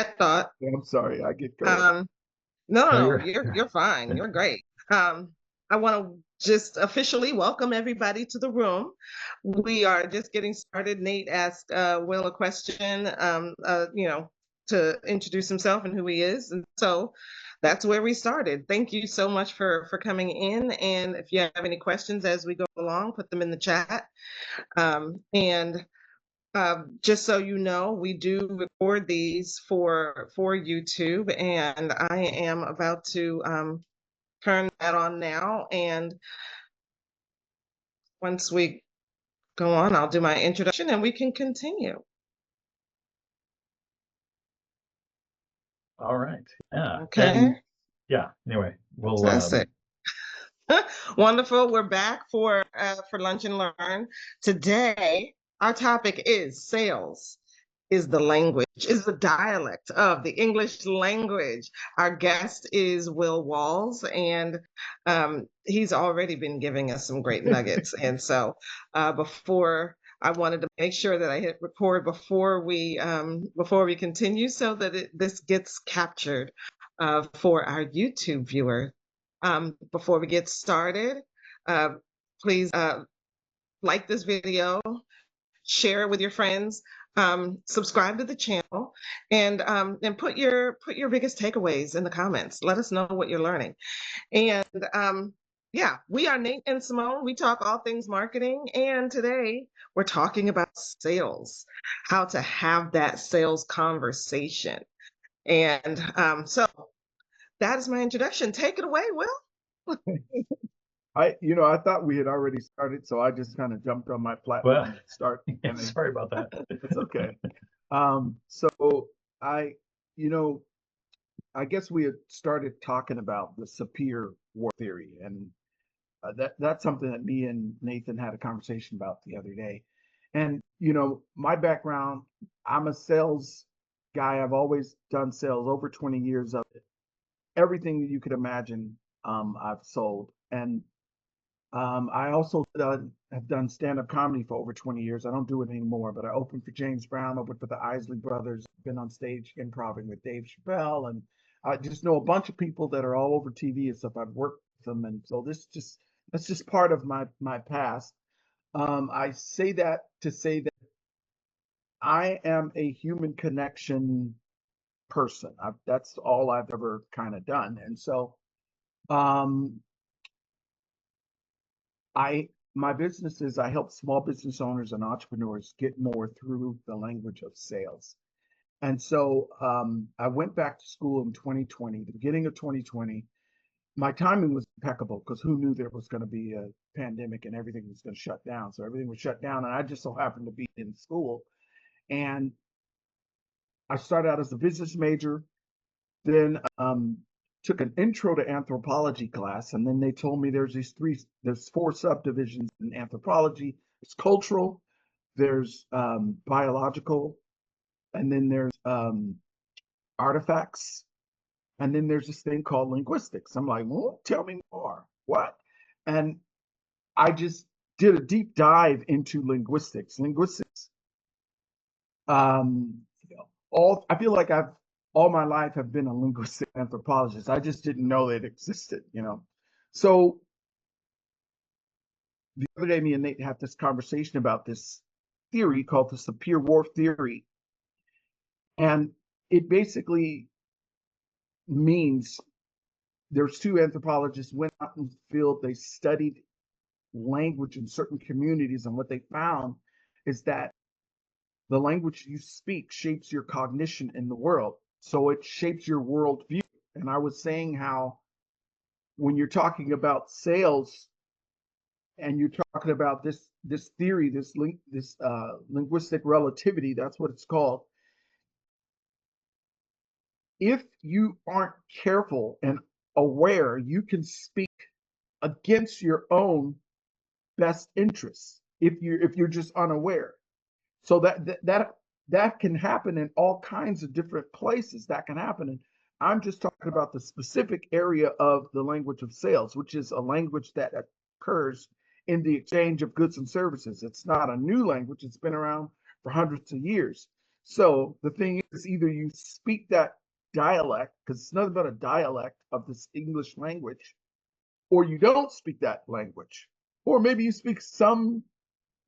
thought. I'm sorry, I get going. Um, no, No, no, you're you're fine. You're great. I want to just officially welcome everybody to the room. We are just getting started. Nate asked Will a question, to introduce himself and who he is, and so that's where we started. Thank you so much for coming in. And if you have any questions as we go along, put them in the chat. And just so you know, we do record these for YouTube, and I am about to turn that on now. And once we go on, I'll do my introduction, and we can continue. all right. Yeah. Okay, And yeah, anyway, we'll fantastic. Wonderful. We're back for Lunch and Learn. Today, our topic is sales. Is the language, is the dialect of the English language. Our guest is Will Walls, and he's already been giving us some great nuggets. And so, before I wanted to make sure that I hit record before we continue, so that this gets captured for our YouTube viewer. Before we get started, uh, please like this video, share it with your friends, subscribe to the channel, and put your biggest takeaways in the comments. Let us know what you're learning. And yeah, we are Nate and Simone. We talk all things marketing, and today we're talking about sales, how to have that sales conversation. And so that is my introduction. Take it away, Will. I thought we had already started, so I just kind of jumped on my platform well, to start. yeah, sorry about that. It's okay. So I, you know, I guess we had started talking about the superior war theory, and that's something that me and Nathan had a conversation about the other day. And my background, I'm a sales guy. I've always done sales, over 20 years of it. Everything that you could imagine, I've sold. And I also have done stand-up comedy for over 20 years. I don't do it anymore, but I opened for James Brown, opened for the Isley Brothers, been on stage improving with Dave Chappelle, and I just know a bunch of people that are all over TV and stuff. I've worked with them, and so that's just part of my past. I say that to say that I am a human connection person. That's all I've ever kind of done, and so um, my business is I help small business owners and entrepreneurs get more through the language of sales. And so I went back to school in 2020, the beginning of 2020. My timing was impeccable because who knew there was going to be a pandemic and everything was going to shut down. So everything was shut down, and I just so happened to be in school. And I started out as a business major, then took an intro to anthropology class, and then they told me there's four subdivisions in anthropology. It's cultural, there's biological, and then there's artifacts, and then there's this thing called linguistics. I'm like, well, tell me more. What? And I just did a deep dive into linguistics. Um, all I feel like I've all my life have been a linguistic anthropologist. I just didn't know it existed. So the other day, me and Nate had this conversation about this theory called the Sapir-Whorf theory, and it basically means there's two anthropologists went out in the field. They studied language in certain communities, and what they found is that the language you speak shapes your cognition in the world. So it shapes your worldview. And I was saying how when you're talking about sales and you're talking about this theory, this linguistic relativity, that's what it's called. If you aren't careful and aware, you can speak against your own best interests if you're just unaware. So that can happen in all kinds of different places. That can happen. And I'm just talking about the specific area of the language of sales, which is a language that occurs in the exchange of goods and services. It's not a new language. It's been around for hundreds of years. So the thing is, either you speak that dialect, because it's nothing but a dialect of this English language, or you don't speak that language. Or maybe you speak some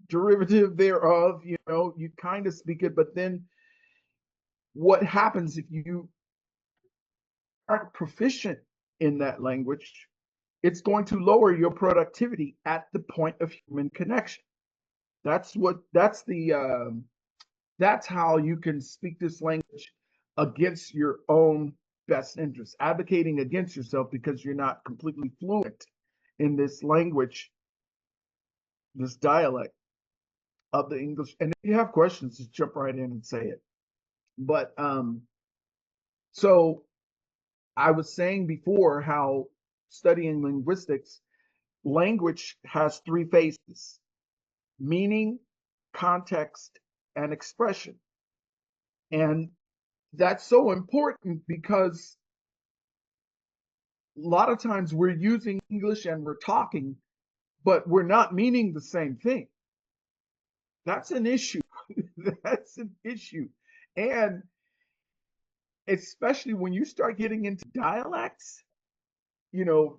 derivative thereof, you kind of speak it, but then what happens if you aren't proficient in that language? It's going to lower your productivity at the point of human connection. That's how you can speak this language against your own best interest, advocating against yourself because you're not completely fluent in this language, this dialect of the English. And if you have questions, just jump right in and say it. But so I was saying before how studying linguistics, language has three phases: meaning, context, and expression. And that's so important because a lot of times we're using English and we're talking, but we're not meaning the same thing. That's an issue. That's an issue. And especially when you start getting into dialects,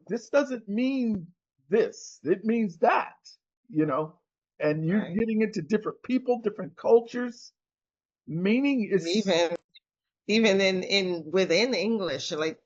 this doesn't mean this, it means that, you know, and you're Right. getting into different people, different cultures. Meaning And is even in within English, like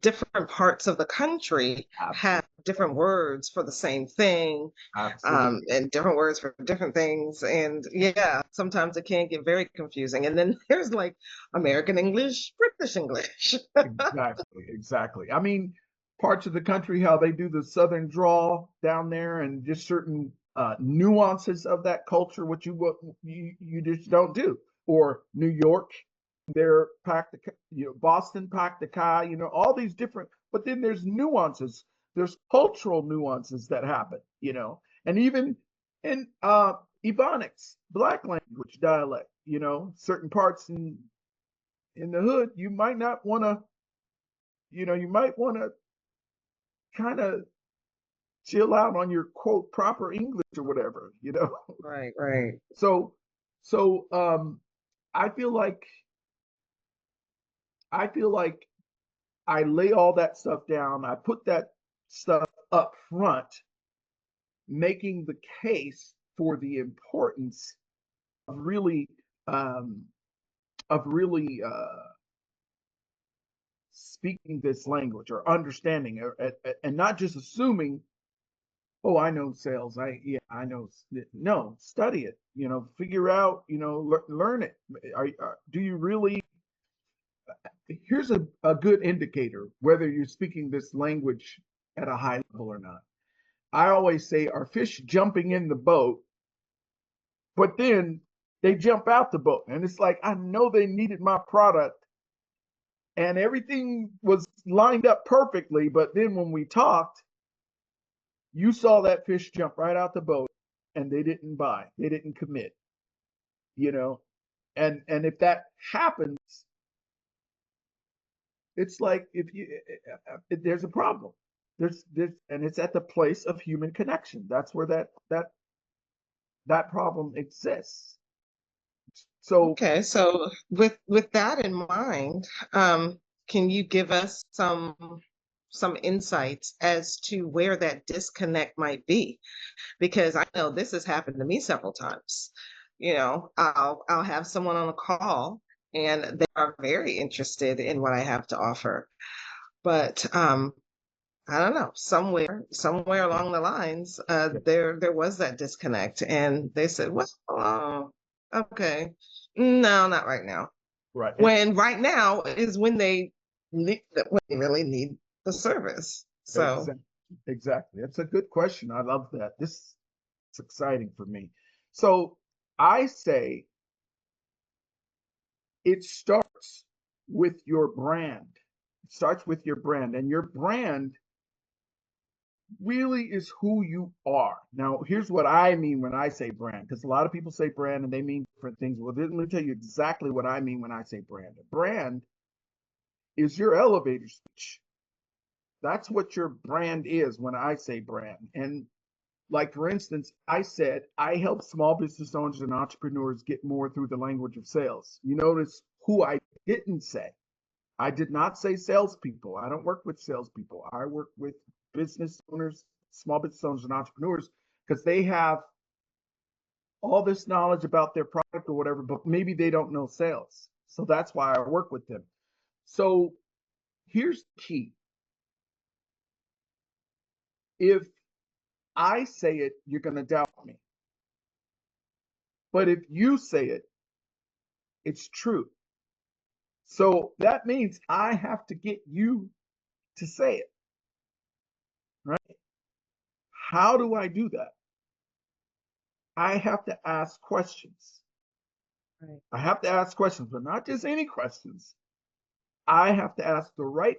different parts of the country have absolutely, different words for the same thing, absolutely, and different words for different things. And yeah, sometimes it can get very confusing. And then there's like American English, British English. exactly, exactly. I mean, parts of the country, how they do the Southern drawl down there, and just certain nuances of that culture, which you just don't do. Or New York, they're Boston, Pactica, all these different. But then there's nuances. There's cultural nuances that happen, and even in Ebonics, Black language dialect, certain parts in the hood, you might want to kind of chill out on your quote proper English or whatever. Right, right. So, so I feel like I feel like I lay all that stuff down. I put that stuff up front, making the case for the importance of really um, speaking this language or understanding, and not just assuming, oh, I know sales. I know. No, study it. Figure out. Learn it. Do you really? Here's a good indicator whether you're speaking this language at a high level or not. I always say, are fish jumping in the boat, but then they jump out the boat, and it's like I know they needed my product, and everything was lined up perfectly, but then when we talked, you saw that fish jump right out the boat, and they didn't buy, they didn't commit, you know. And if that happens, it's like there's a problem. There's and it's at the place of human connection. That's where that problem exists. So Okay, so with that in mind, can you give us some insights as to where that disconnect might be? Because I know this has happened to me several times. I'll have someone on a call and they are very interested in what I have to offer. But I don't know, somewhere along the lines, yeah, there was that disconnect, and they said, "Well, okay, no, not right now." right. When right now is when they really need the service. So, Exactly. Exactly. That's a good question. I love that. This is exciting for me. So I say it starts with your brand. It starts with your brand, and your brand really is who you are. Now, here's what I mean when I say brand, because a lot of people say brand and they mean different things. Well, let me tell you exactly what I mean when I say brand. A brand is your elevator speech. That's what your brand is when I say brand. And Like, for instance, I said I help small business owners and entrepreneurs get more through the language of sales. You notice who I didn't say. I did not say salespeople. I don't work with salespeople. I work with business owners, small business owners, and entrepreneurs, because they have all this knowledge about their product or whatever, but maybe they don't know sales. So that's why I work with them. So here's the key. If I say it, you're going to doubt me. But if you say it, it's true. So that means I have to get you to say it, right? How do I do that? I have to ask questions. Right. I have to ask questions, but not just any questions. I have to ask the right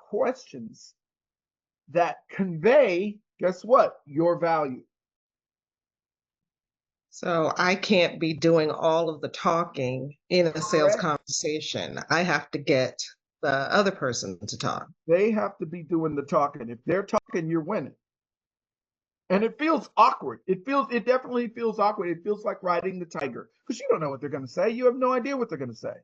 questions that convey, guess what? Your value. So I can't be doing all of the talking in a sales Correct. conversation. I have to get the other person to talk. They have to be doing the talking. If they're talking, you're winning. And it feels awkward. It definitely feels awkward. It feels like riding the tiger, because you don't know what they're going to say. You have no idea what they're going to say.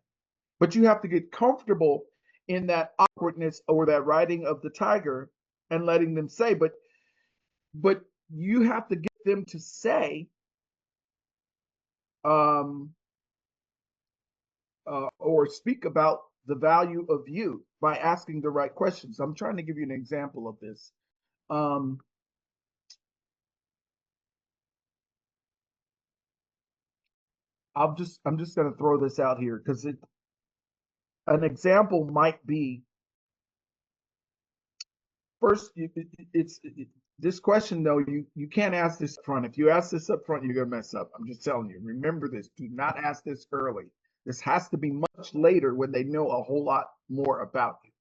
But you have to get comfortable in that awkwardness or that riding of the tiger and letting them say. But you have to get them to say, or speak about the value of you by asking the right questions. I'm trying to give you an example of this. I'm just going to throw this out here, because an example might be, first, this question though, you can't ask this up front. If you ask this up front, you're gonna mess up. I'm just telling you. Remember this. Do not ask this early. This has to be much later, when they know a whole lot more about you.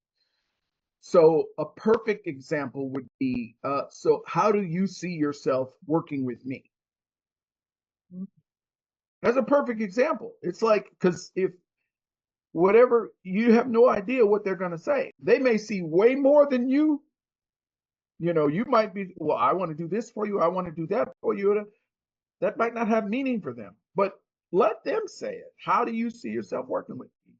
So a perfect example would be, so how do you see yourself working with me? That's a perfect example. It's like, because if whatever, you have no idea what they're going to say. They may see way more than you. You might be, well, I want to do this for you. I want to do that for you. That might not have meaning for them, but let them say it. How do you see yourself working with me?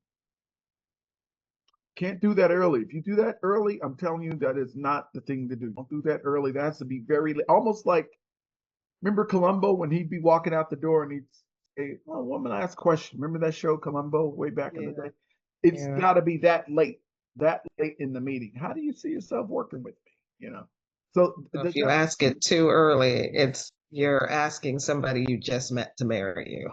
Can't do that early. If you do that early, I'm telling you, that is not the thing to do. Don't do that early. That has to be almost like, remember Columbo, when he'd be walking out the door and he'd say, "Oh, one last question." Remember that show, Columbo, way back in the day? It's got to be that late in the meeting. How do you see yourself working with me? So If you ask it too early, you're asking somebody you just met to marry you.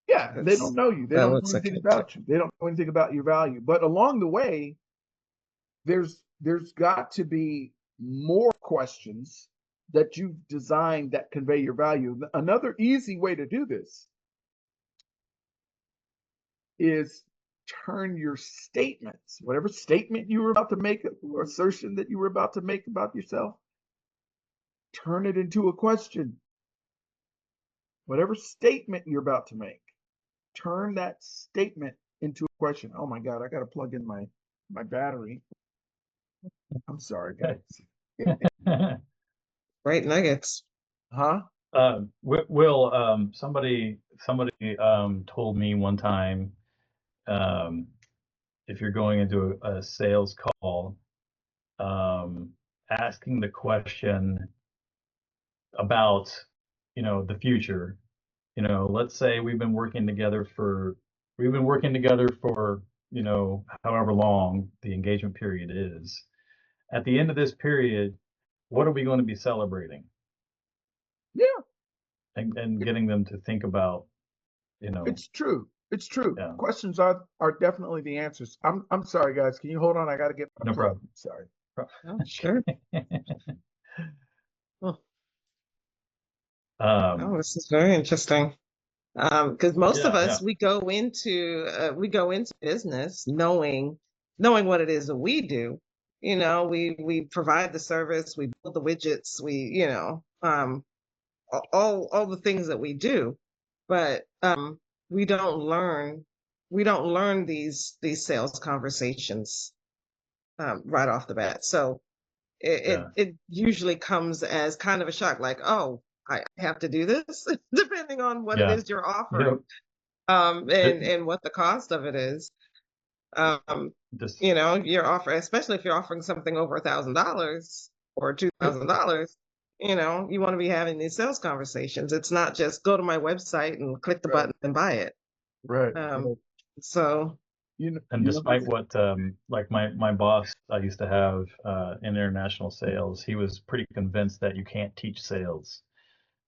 Yeah, they don't know you. They don't know anything about you. They don't know anything about your value. But along the way, there's got to be more questions that you've designed that convey your value. Another easy way to do this is turn your statements, whatever statement you were about to make or assertion that you were about to make about yourself, turn it into a question. Whatever statement you're about to make, turn that statement into a question. Oh my God, I got to plug in my battery. I'm sorry, guys. Great nuggets. Huh? Will, somebody told me one time, if you're going into a sales call, asking the question about, the future. Let's say we've been working together for, however long the engagement period is. At the end of this period, what are we going to be celebrating? Yeah. And getting them to think about, It's true. It's true. Yeah. Questions are definitely the answers. I'm sorry, guys. Can you hold on? I got to get my No plug. problem. Sorry. Oh, sure. Oh, this is very interesting. Because most of us, we go into business knowing what it is that we do. We provide the service, we build the widgets, all the things that we do, but we don't learn these sales conversations right off the bat. So it usually comes as kind of a shock, like, oh, I have to do this, depending on what it Yeah. is you're offering, Yep. It and what the cost of it is. just You know, you're offering, especially if you're offering something over $1,000 or $2,000. You know, you want to be having these sales conversations. It's not just go to my website and click the Right, button and buy it. right, Um, right. so and You know, despite what like my boss I used to have in international sales, he was pretty convinced that you can't teach sales.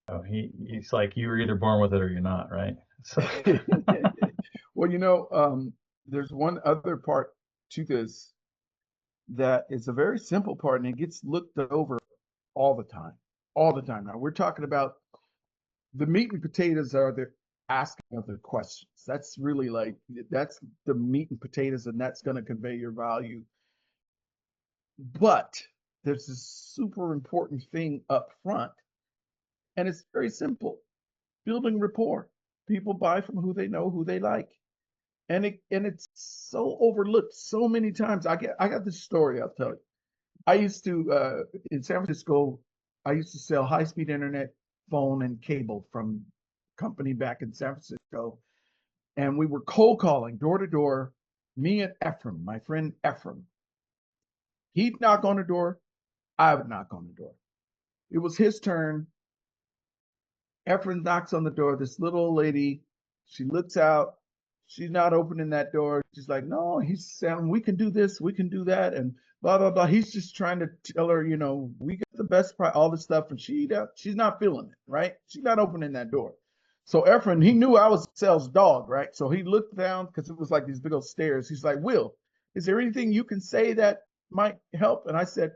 So he's like, you're either born with it or you're not, right? So well, there's one other part to this that is a very simple part, and it gets looked over all the time, all the time. Now we're talking about the meat and potatoes are the asking of the questions. That's really like that's the meat and potatoes, and that's going to convey your value. But there's a super important thing up front, and it's very simple: building rapport. People buy from who they know, who they like, and it's so overlooked so many times. I got this story I'll tell you. I used to in San Francisco. I used to sell high-speed internet, phone, and cable from a company back in San Francisco, and we were cold calling door to door. Me and Ephraim, my friend Ephraim, he'd knock on the door. I would knock on the door. It was his turn. Ephraim knocks on the door. This little old lady, she looks out. She's not opening that door. She's like, no, he's saying, we can do this, we can do that, and blah, blah, blah. He's just trying to tell her, we get the best price, all this stuff, and she's not feeling it, right? She's not opening that door. So Ephraim, he knew I was sales dog, right? So he looked down because it was like these big old stairs. He's like, Will, is there anything you can say that might help? And I said,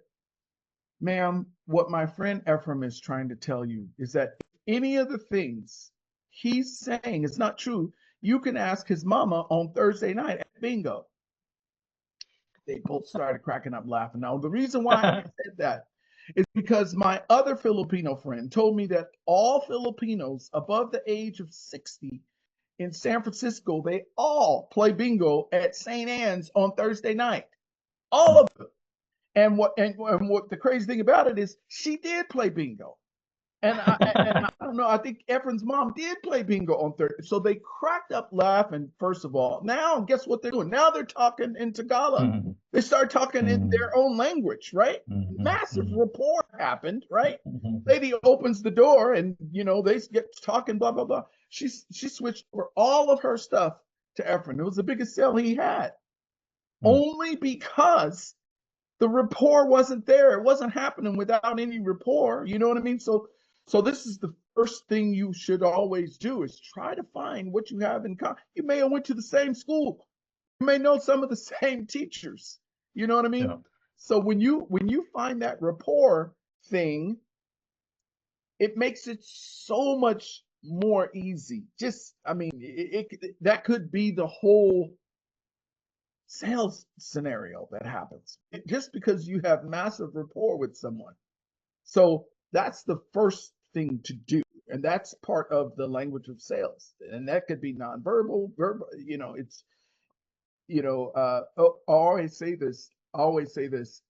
ma'am, what my friend Ephraim is trying to tell you is that if any of the things he's saying is not true, you can ask his mama on Thursday night at bingo. They both started cracking up laughing. Now, the reason why I said that is because my other Filipino friend told me that all Filipinos above the age of 60 in San Francisco, they all play bingo at St. Anne's on Thursday night. All of them. And what the crazy thing about it is she did play bingo. And I don't know. I think Ephraim's mom did play bingo on Thursday. So they cracked up laughing, first of all. Now, guess what they're doing? Now they're talking in Tagalog. mm, They start talking in mm, their own language, right? Massive mm, rapport happened, right? mm, Lady opens the door and, they get talking, blah, blah, blah. She switched over all of her stuff to Ephraim. It was the biggest sale he had. mm. Only because the rapport wasn't there. It wasn't happening without any rapport. You know what I mean? So this is the first thing you should always do is try to find what you have in common. You may have went to the same school. You may know some of the same teachers. You know what I mean? Yeah. So when you find that rapport thing, it makes it so much more easy. Just, I mean, that could be the whole sales scenario that happens just because you have massive rapport with someone. So that's the first thing to do. And that's part of the language of sales. And that could be nonverbal, verbal, it's, I always say this,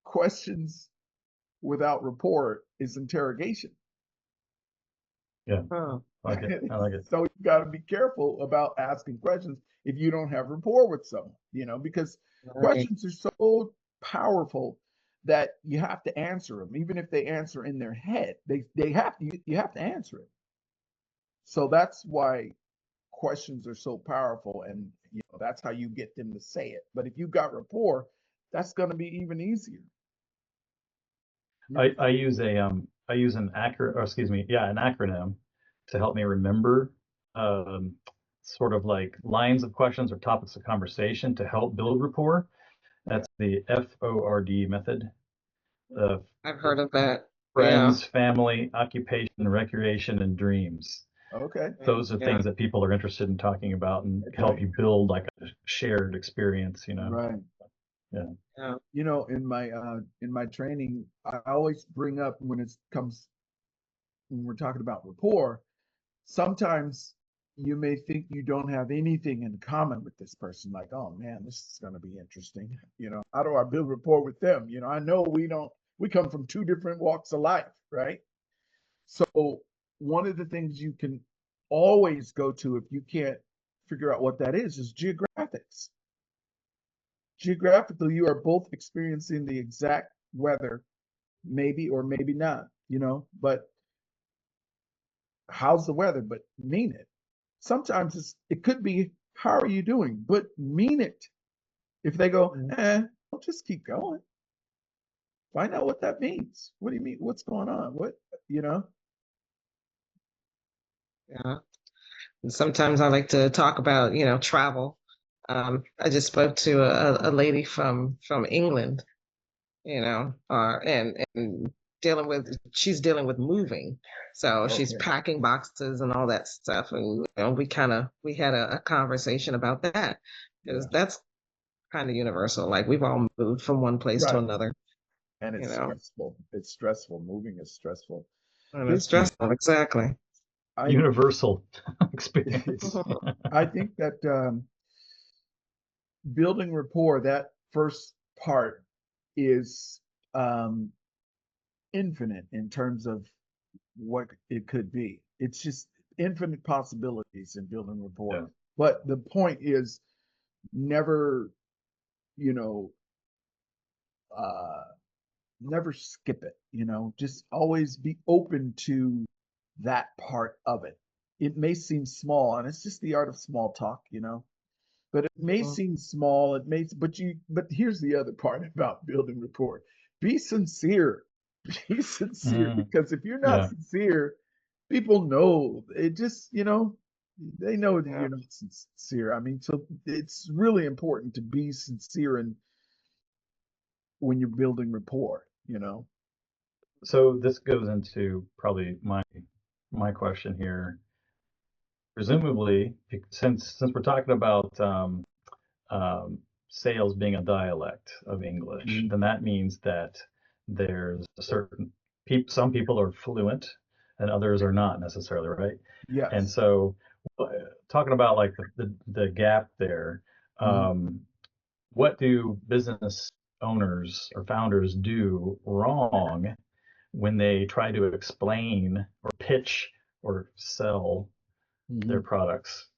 questions without rapport is interrogation. Yeah. oh, I like it. I like it. So you got to be careful about asking questions if you don't have rapport with someone, because right. questions are so powerful that you have to answer them, even if they answer in their head. They have to you have to answer it. So that's why questions are so powerful, and that's how you get them to say it. But if you got rapport, that's going to be even easier. I use an acronym to help me remember um, sort of like lines of questions or topics of conversation to help build rapport. That's the FORD method of I've heard of that. Yeah. friends, family, occupation, recreation, and dreams. Okay. Those are Yeah. things that people are interested in talking about and help Okay. you build like a shared experience, Right. Yeah. Yeah. In my training, I always bring up when we're talking about rapport, sometimes you may think you don't have anything in common with this person. Like, oh man, this is going to be interesting. How do I build rapport with them? I know we come from two different walks of life, right? So one of the things you can always go to if you can't figure out what that is geographics. Geographically, you are both experiencing the exact weather, maybe or maybe not, but how's the weather? But mean it. Sometimes it could be, how are you doing? But mean it. If they go, I'll just keep going. Find out what that means. What do you mean? What's going on? What, you know? Yeah. And sometimes I like to talk about, travel. I just spoke to a lady from England, and she's dealing with moving. So she's Okay. packing boxes and all that stuff. And we had a conversation about that because Yeah. that's kind of universal. Like we've all moved from one place to Right. another, And you it's know, stressful. It's stressful. Moving is stressful. and it's This, stressful. Exactly. I, Universal experience. I think that building rapport, that first part is um, infinite in terms of what it could be. It's just infinite possibilities in building rapport. Yeah. But the point is never, you know, uh, never skip it, just always be open to that part of it. It may seem small, and it's just the art of small talk, but it may Mhm. seem small. But here's the other part about building rapport. Be sincere. Be sincere, Mm, because if you're not yeah. sincere, people know it. Just, they know that Yeah. you're not sincere. I mean, so it's really important to be sincere and when you're building rapport. So this goes into probably my question here. Presumably, since we're talking about um, sales being a dialect of English, Mhm. then that means that there's a certain some people are fluent and others are not necessarily, right? And Yes. so, talking about like the gap there, Mhm. um, what do business owners or founders do wrong when they try to explain or pitch or sell their Mhm. products?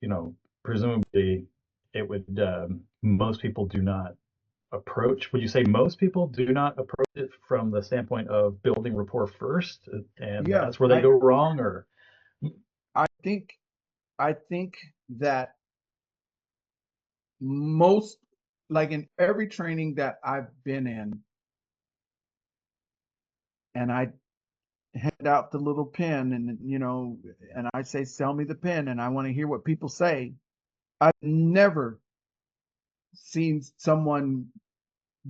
You know, presumably it would, most people do not approach. Would you say most people do not approach it from the standpoint of building rapport first, and Yeah, that's where they go wrong, or? I think I think that most, like in every training that I've been in, and I hand out the little pen, and and I say, sell me the pen, and I want to hear what people say. I've never seen someone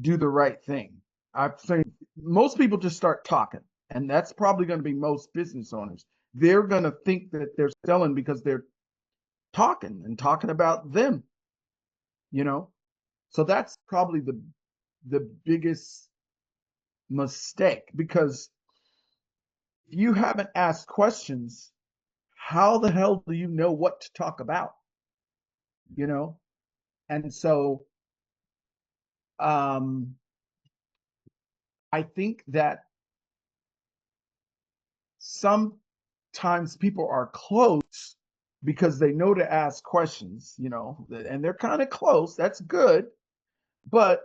do the right thing. I've seen most people just start talking, and that's probably going to be most business owners. They're going to think that they're selling because they're talking and talking about them, you know? So that's probably the biggest mistake, because if you haven't asked questions, how the hell do you know what to talk about? You know? And so um I think that sometimes people are close because they know to ask questions, and they're kind of close. That's good. But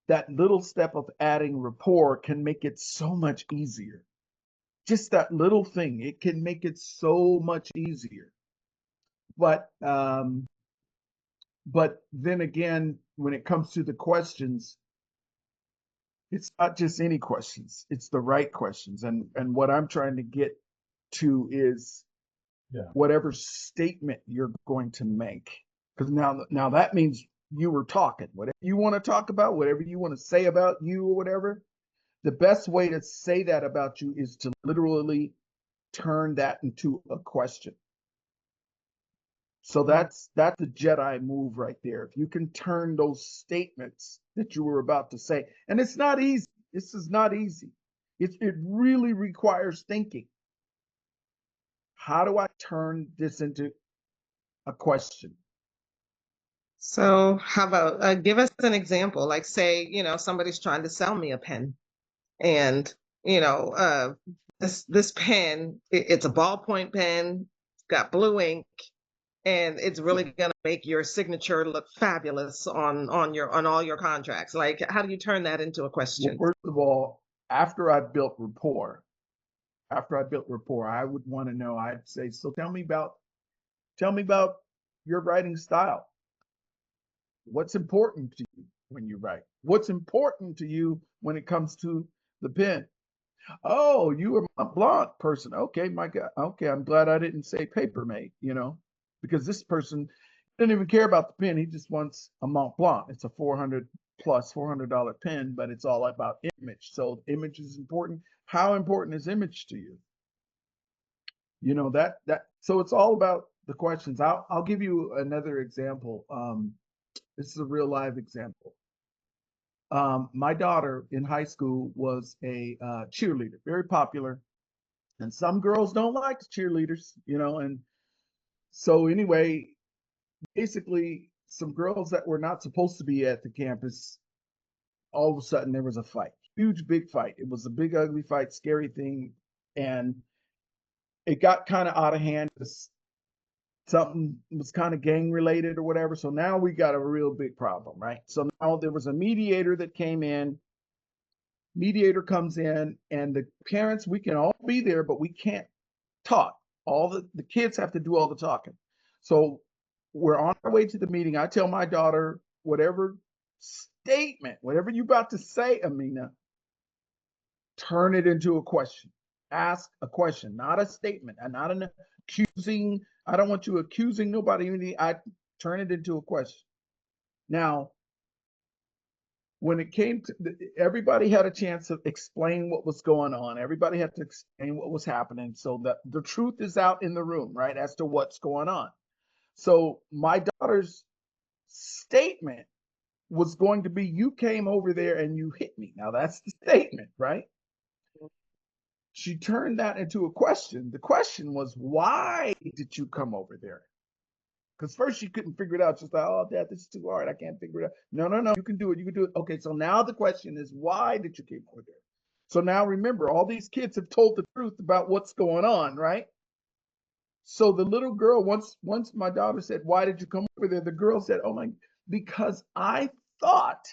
that little step of adding rapport can make it so much easier. Just that little thing, it can make it so much easier. But then again, when it comes to the questions, it's not just any questions, it's the right questions. And what I'm trying to get to is Yeah. whatever statement you're going to make, because now that means you were talking whatever you want to talk about, whatever you want to say about you or whatever. The best way to say that about you is to literally turn that into a question. So that's a Jedi move right there. If you can turn those statements that you were about to say, and it's not easy. This is not easy. It really requires thinking. how do I turn this into a question? So how about give us an example? Like say, somebody's trying to sell me a pen and, you know, uh, this pen, it's a ballpoint pen, it's got blue ink, and it's really gonna make your signature look fabulous on all your contracts. Like, how do you turn that into a Well, question? first of all, after I built rapport, I would want to know, I'd say, so tell me about your writing style. What's important to you when you write? What's important to you when it comes to the pen? Oh, you are a Blanc person. Okay, my God. Okay, I'm glad I didn't say Papermate, because this person didn't even care about the pen. He just wants a Mont Blanc. It's a $400 pen, but it's all about image. So image is important. How important is image to you? So it's all about the questions. I'll give you another example. This is a real live example. My daughter in high school was a cheerleader, very popular, and some girls don't like the cheerleaders, and so anyway, basically some girls that were not supposed to be at the campus, all of a sudden there was a fight, huge big fight. It was a big ugly fight, scary thing, and it got kind of out of hand. Something was kind of gang related or whatever. So now we got a real big problem, right? So now there was a mediator that came in. Mediator comes in, and the parents, we can all be there, but we can't talk. All the kids have to do all the talking. So we're on our way to the meeting. I tell my daughter, whatever you're about to say, Amina, turn it into a question. Ask a question, not a statement, and not an accusing. I don't want you accusing nobody. I turn it into a question. Now, when it came to everybody had a chance to explain what was going on. Everybody had to explain what was happening. So that the truth is out in the room, right, as to what's going on. So my daughter's statement was going to be, you came over there and you hit me. Now that's the statement, right? She turned that into a question. The question was, why did you come over there? Because first she couldn't figure it out. She's like, oh, Dad, this is too hard. I can't figure it out. No, you can do it. You can do it. Okay, so now the question is, why did you come over there? So now remember, all these kids have told the truth about what's going on, right? So the little girl, once my daughter said, why did you come over there? The girl said, oh my, because I thought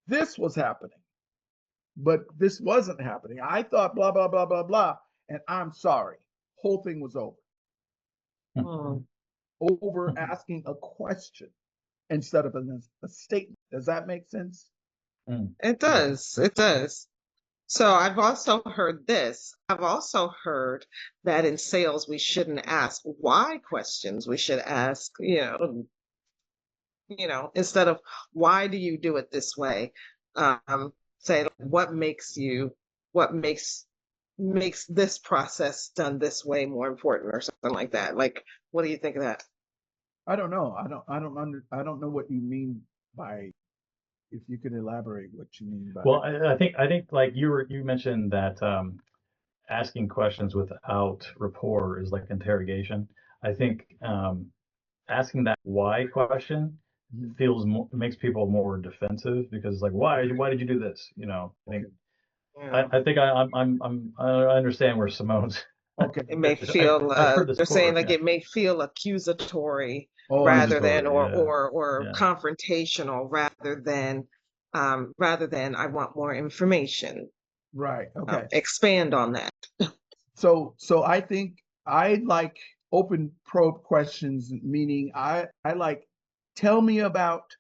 this was happening, but this wasn't happening. I thought blah, blah, blah, blah, blah, and I'm sorry. Whole thing was over. Hmm. Over asking a question instead of a statement. Does that make sense? It does. It does. So I've also heard this. I've also heard that in sales, we shouldn't ask why questions. We should ask, instead of why do you do it this way? Say what makes this process done this way more important or something like that. Like, what do you think of that? I don't know. I don't know what you mean by, if you could elaborate what you mean by. Well, I think like you mentioned that asking questions without rapport is like interrogation. I think asking that why question makes people more defensive because it's like why did you do this? Yeah. I think I understand where Simone's. Okay. It may feel I've heard this they're saying before. like Yeah, it may feel accusatory Oh, I rather than accusatory. Yeah, or yeah. confrontational rather than I want more information. right. Okay. Expand on that. So I think I like open probe questions, meaning I like, tell me about,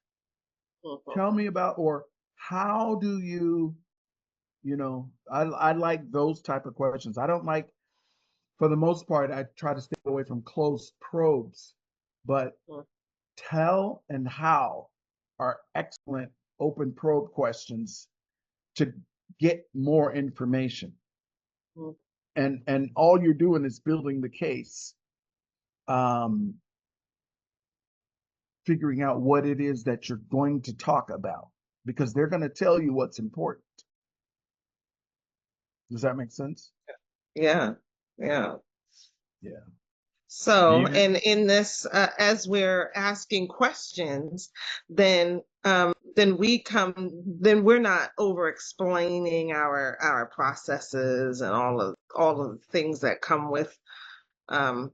Mhm. tell me about, or how do you, I like those type of questions. I don't like, for the most part, I try to stay away from closed probes, but Mhm. tell and how are excellent open probe questions to get more information. Mhm. And all you're doing is building the case, um, figuring out what it is that you're going to talk about, because they're going to tell you what's important. Does that make sense? Yeah. Yeah. Yeah. So, You, and in this, as we're asking questions, then then we're not over explaining our processes and all of the things that come with, um,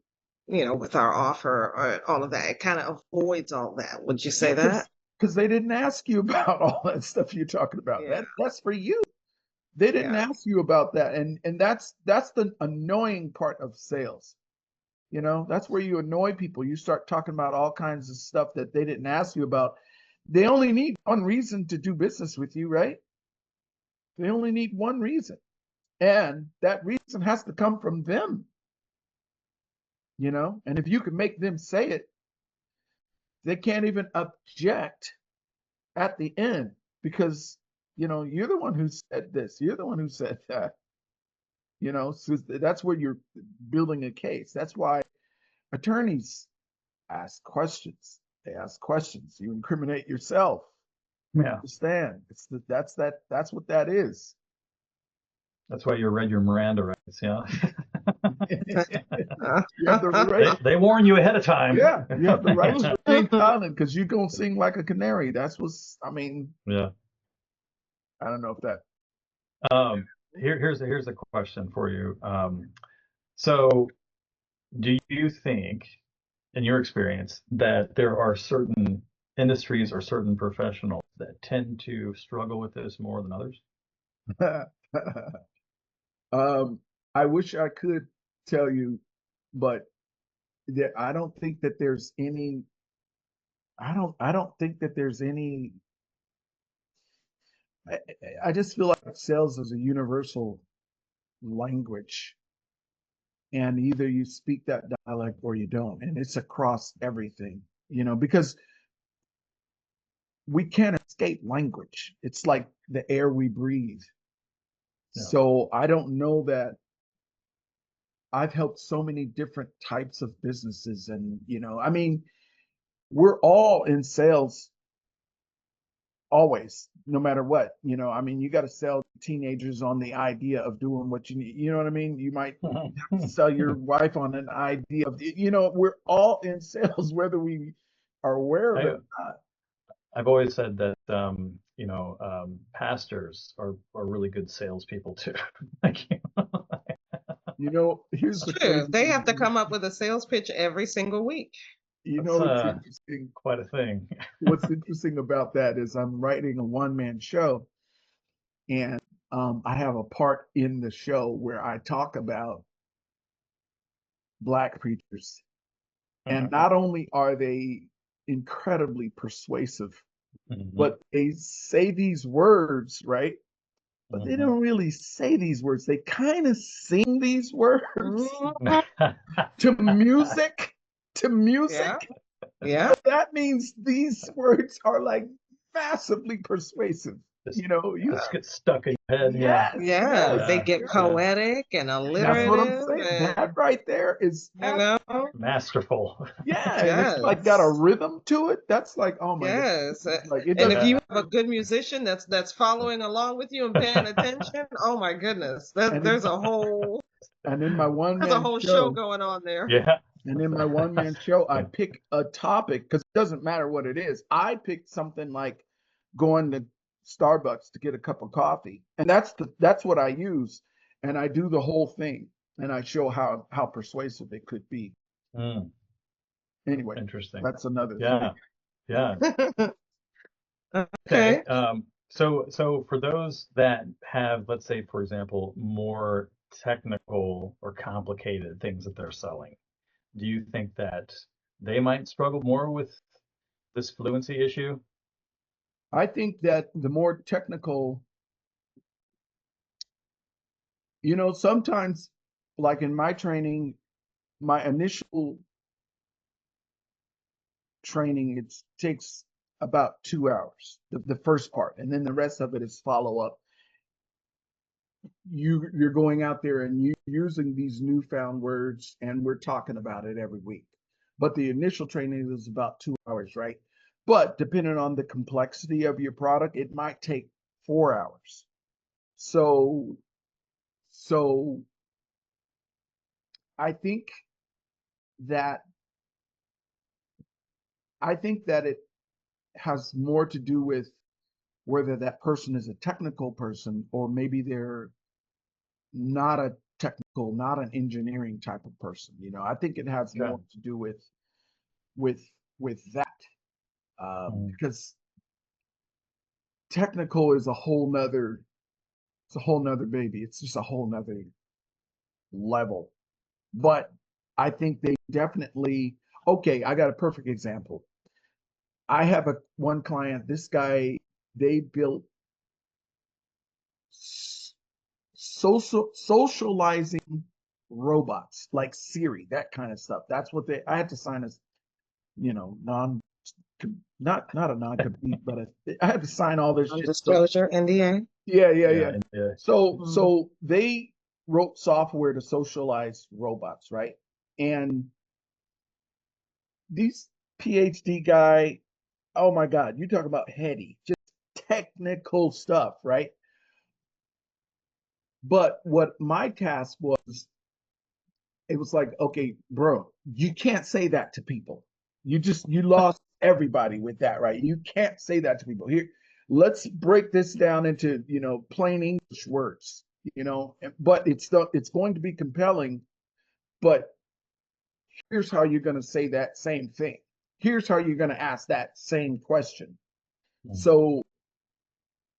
with our offer or all of that. It kind of avoids all that. Would you say Yeah, that? because they didn't ask you about all that stuff you're talking about. Yeah, That's for you. They didn't yeah. ask you about that, and that's the annoying part of sales. You know, that's where you annoy people. You start talking about all kinds of stuff that they didn't ask you about. They only need one reason to do business with you, right? They only need one reason. And that reason has to come from them, you know? And if you can make them say it, they can't even object at the end because, you're the one who said this, you're the one who said that, so that's where you're building a case. That's why attorneys ask questions. They ask questions. You incriminate yourself. yeah, Understand? That's what that is. that's why you read your Miranda rights. Yeah, You have the right. they warn you ahead of time. Yeah, you have the right to remain silent because you're gonna sing like a canary. That's what's. I mean, Yeah. I don't know if that. Here's a question for you. So, do you think, in your experience, that there are certain industries or certain professionals that tend to struggle with this more than others? um, I wish I could tell you, but I don't think that there's any. I don't think that there's any. I, I just feel like sales is a universal language, and either you speak that dialect or you don't, and it's across everything. Because we can't escape language. It's like the air we breathe. Yeah. So I don't know that I've helped so many different types of businesses. And, I mean, we're all in sales always, no matter what. I mean, you got to sell teenagers on the idea of doing what you need. You know what I mean? You might have to sell your wife on an idea of, we're all in sales, whether we are aware of it I, or not. I've always said that pastors are really good salespeople too. Like, Here's It's the true. crazy They have to thing. come up with a sales pitch every single week. that's It's interesting. quite a thing. What's interesting about that is I'm writing a one-man show, and I have a part in the show where I talk about Black preachers. And not only are they incredibly persuasive, Mhm, but they say these words, right? But they mhm. don't really say these words. They kind of sing these words Mhm. to music, to Yeah, music. yeah, So that means these words are like massively persuasive. just You just have, get stuck in your head. Yeah, yes, yeah. yes, They yeah, get yes. yeah. poetic and That's what I'm alliterative, saying. That and right there is, you know, Masterful. yeah, and it's like got a yes, rhythm to it. That's like, oh my God. yes. Like it And if doesn't you Yeah. have a matter. good musician that's following along with you and paying attention, oh my goodness, that And in, and in my one there's a man whole show show, going on there. Yeah. I pick a topic because it doesn't matter what it is. I picked something like going to Starbucks to get a cup of coffee, and that's what I use, and I do the whole thing, and I show how persuasive it could be. Mm, Anyway, interesting. that's another thing. Yeah. Yeah. Okay. Okay. So for those that have, let's say, for example, more technical or complicated things that they're selling, do you think that they might struggle more with this fluency issue? I think that the more technical, sometimes, like in my training, my initial training, it takes about 2 hours, the first part, and then the rest of it is follow up. You're going out there and you using these newfound words, and we're talking about it every week. But the initial training is about 2 hours, right? But depending on the complexity of your product, it might take 4 hours. So, so I think that it has more to do with whether that person is a technical person or maybe they're not a technical, not an engineering type of person. I think it has more to do with that, because technical is a whole nother baby. It's just a whole nother level. But I think they definitely, okay, I got a perfect example. I have one client, this guy, they built socializing robots like Siri, that kind of stuff. That's what I had to sign as, not a non-compete, but I had to sign all this shit. Disclosure, NDA. Yeah. So Mhm. they wrote software to socialize robots, right? And these PhD guy, oh my God, you talk about heady, just technical stuff, right? But what my task was, it was like, okay, bro, you can't say that to people. You lost everybody with that, right? You can't say that to people. Here, let's break this down into, plain English words, but it's going to be compelling, but here's how you're going to say that same thing. Here's how you're going to ask that same question. So,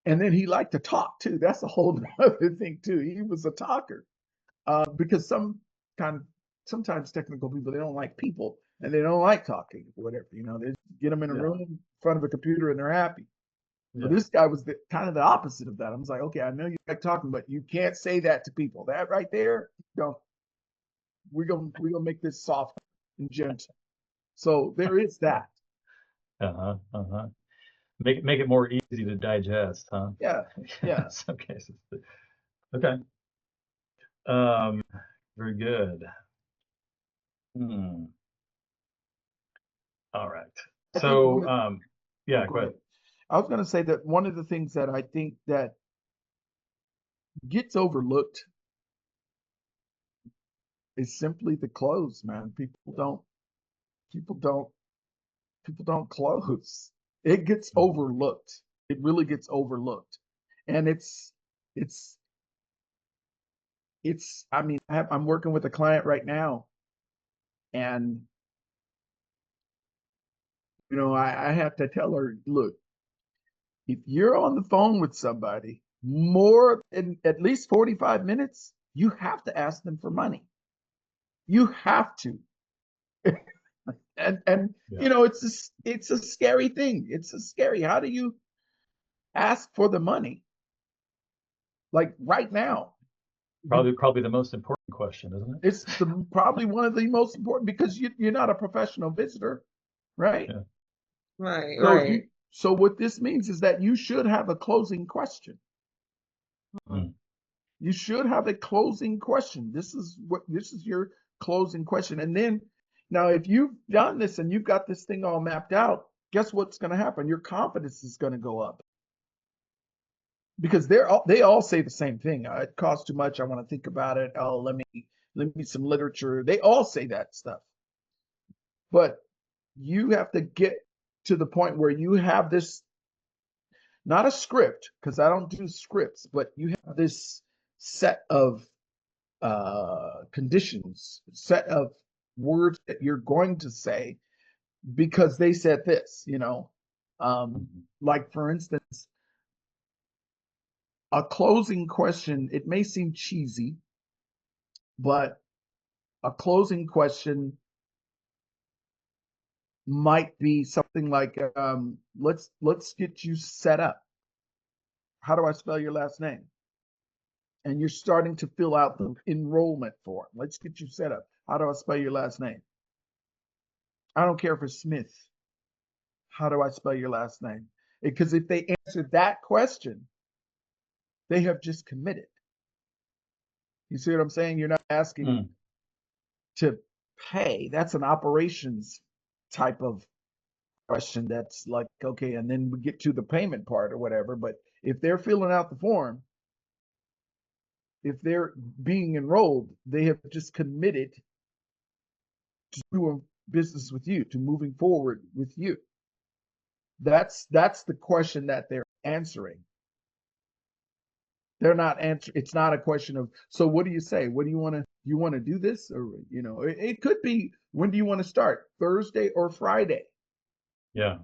and then he liked to talk too. That's a whole other thing too. He was a talker, because sometimes technical people, they don't like people and they don't like talking, whatever. They get them in a room in front of a computer and they're happy. But this guy was kind of the opposite of that. I was like, okay, I know you like talking, but you can't say that to people. That right there, don't. We're gonna make this soft and gentle. So there is that. Make it more easy to digest, huh? Yeah. In some cases. Okay. Very good. All right. So, yeah, go ahead. I was going to say that one of the things that I think that gets overlooked is simply the close, man. People don't close. It gets overlooked. It really gets overlooked. And it's I mean, I'm working with a client right now, and I have to tell her, look, if you're on the phone with somebody more than at least 45 minutes, you have to ask them for money. You have to. And it's a scary thing. It's a scary. How do you ask for the money? Like right now. Probably the most important question, isn't it? It's probably one of the most important, because you're not a professional visitor, right? Yeah. Right. So what this means is that you should have a closing question. You should have a closing question. This is your closing question. And then now, if you've done this and you've got this thing all mapped out, guess what's going to happen? Your confidence is going to go up, because they all say the same thing. It costs too much. I want to think about it. Oh, let me some literature. They all say that stuff. But you have to get to the point where you have this, not a script, because I don't do scripts, but you have this set of conditions, set of words that you're going to say because they said this, like for instance, a closing question. It may seem cheesy, but a closing question might be something like, let's get you set up. How do I spell your last name? And you're starting to fill out the enrollment form. Let's get you set up. How do I spell your last name? I don't care if it's Smith. How do I spell your last name? Because if they answer that question, they have just committed. You see what I'm saying? You're not asking to pay. That's an operations type of question. That's like, okay, and then we get to the payment part or whatever. But if they're filling out the form, if they're being enrolled, they have just committed doing business with you, to moving forward with you. That's the question that they're answering. They're not answering. It's not a question of, so what do you say? What do you want to do this? Or, it could be, when do you want to start? Thursday or Friday? Yeah.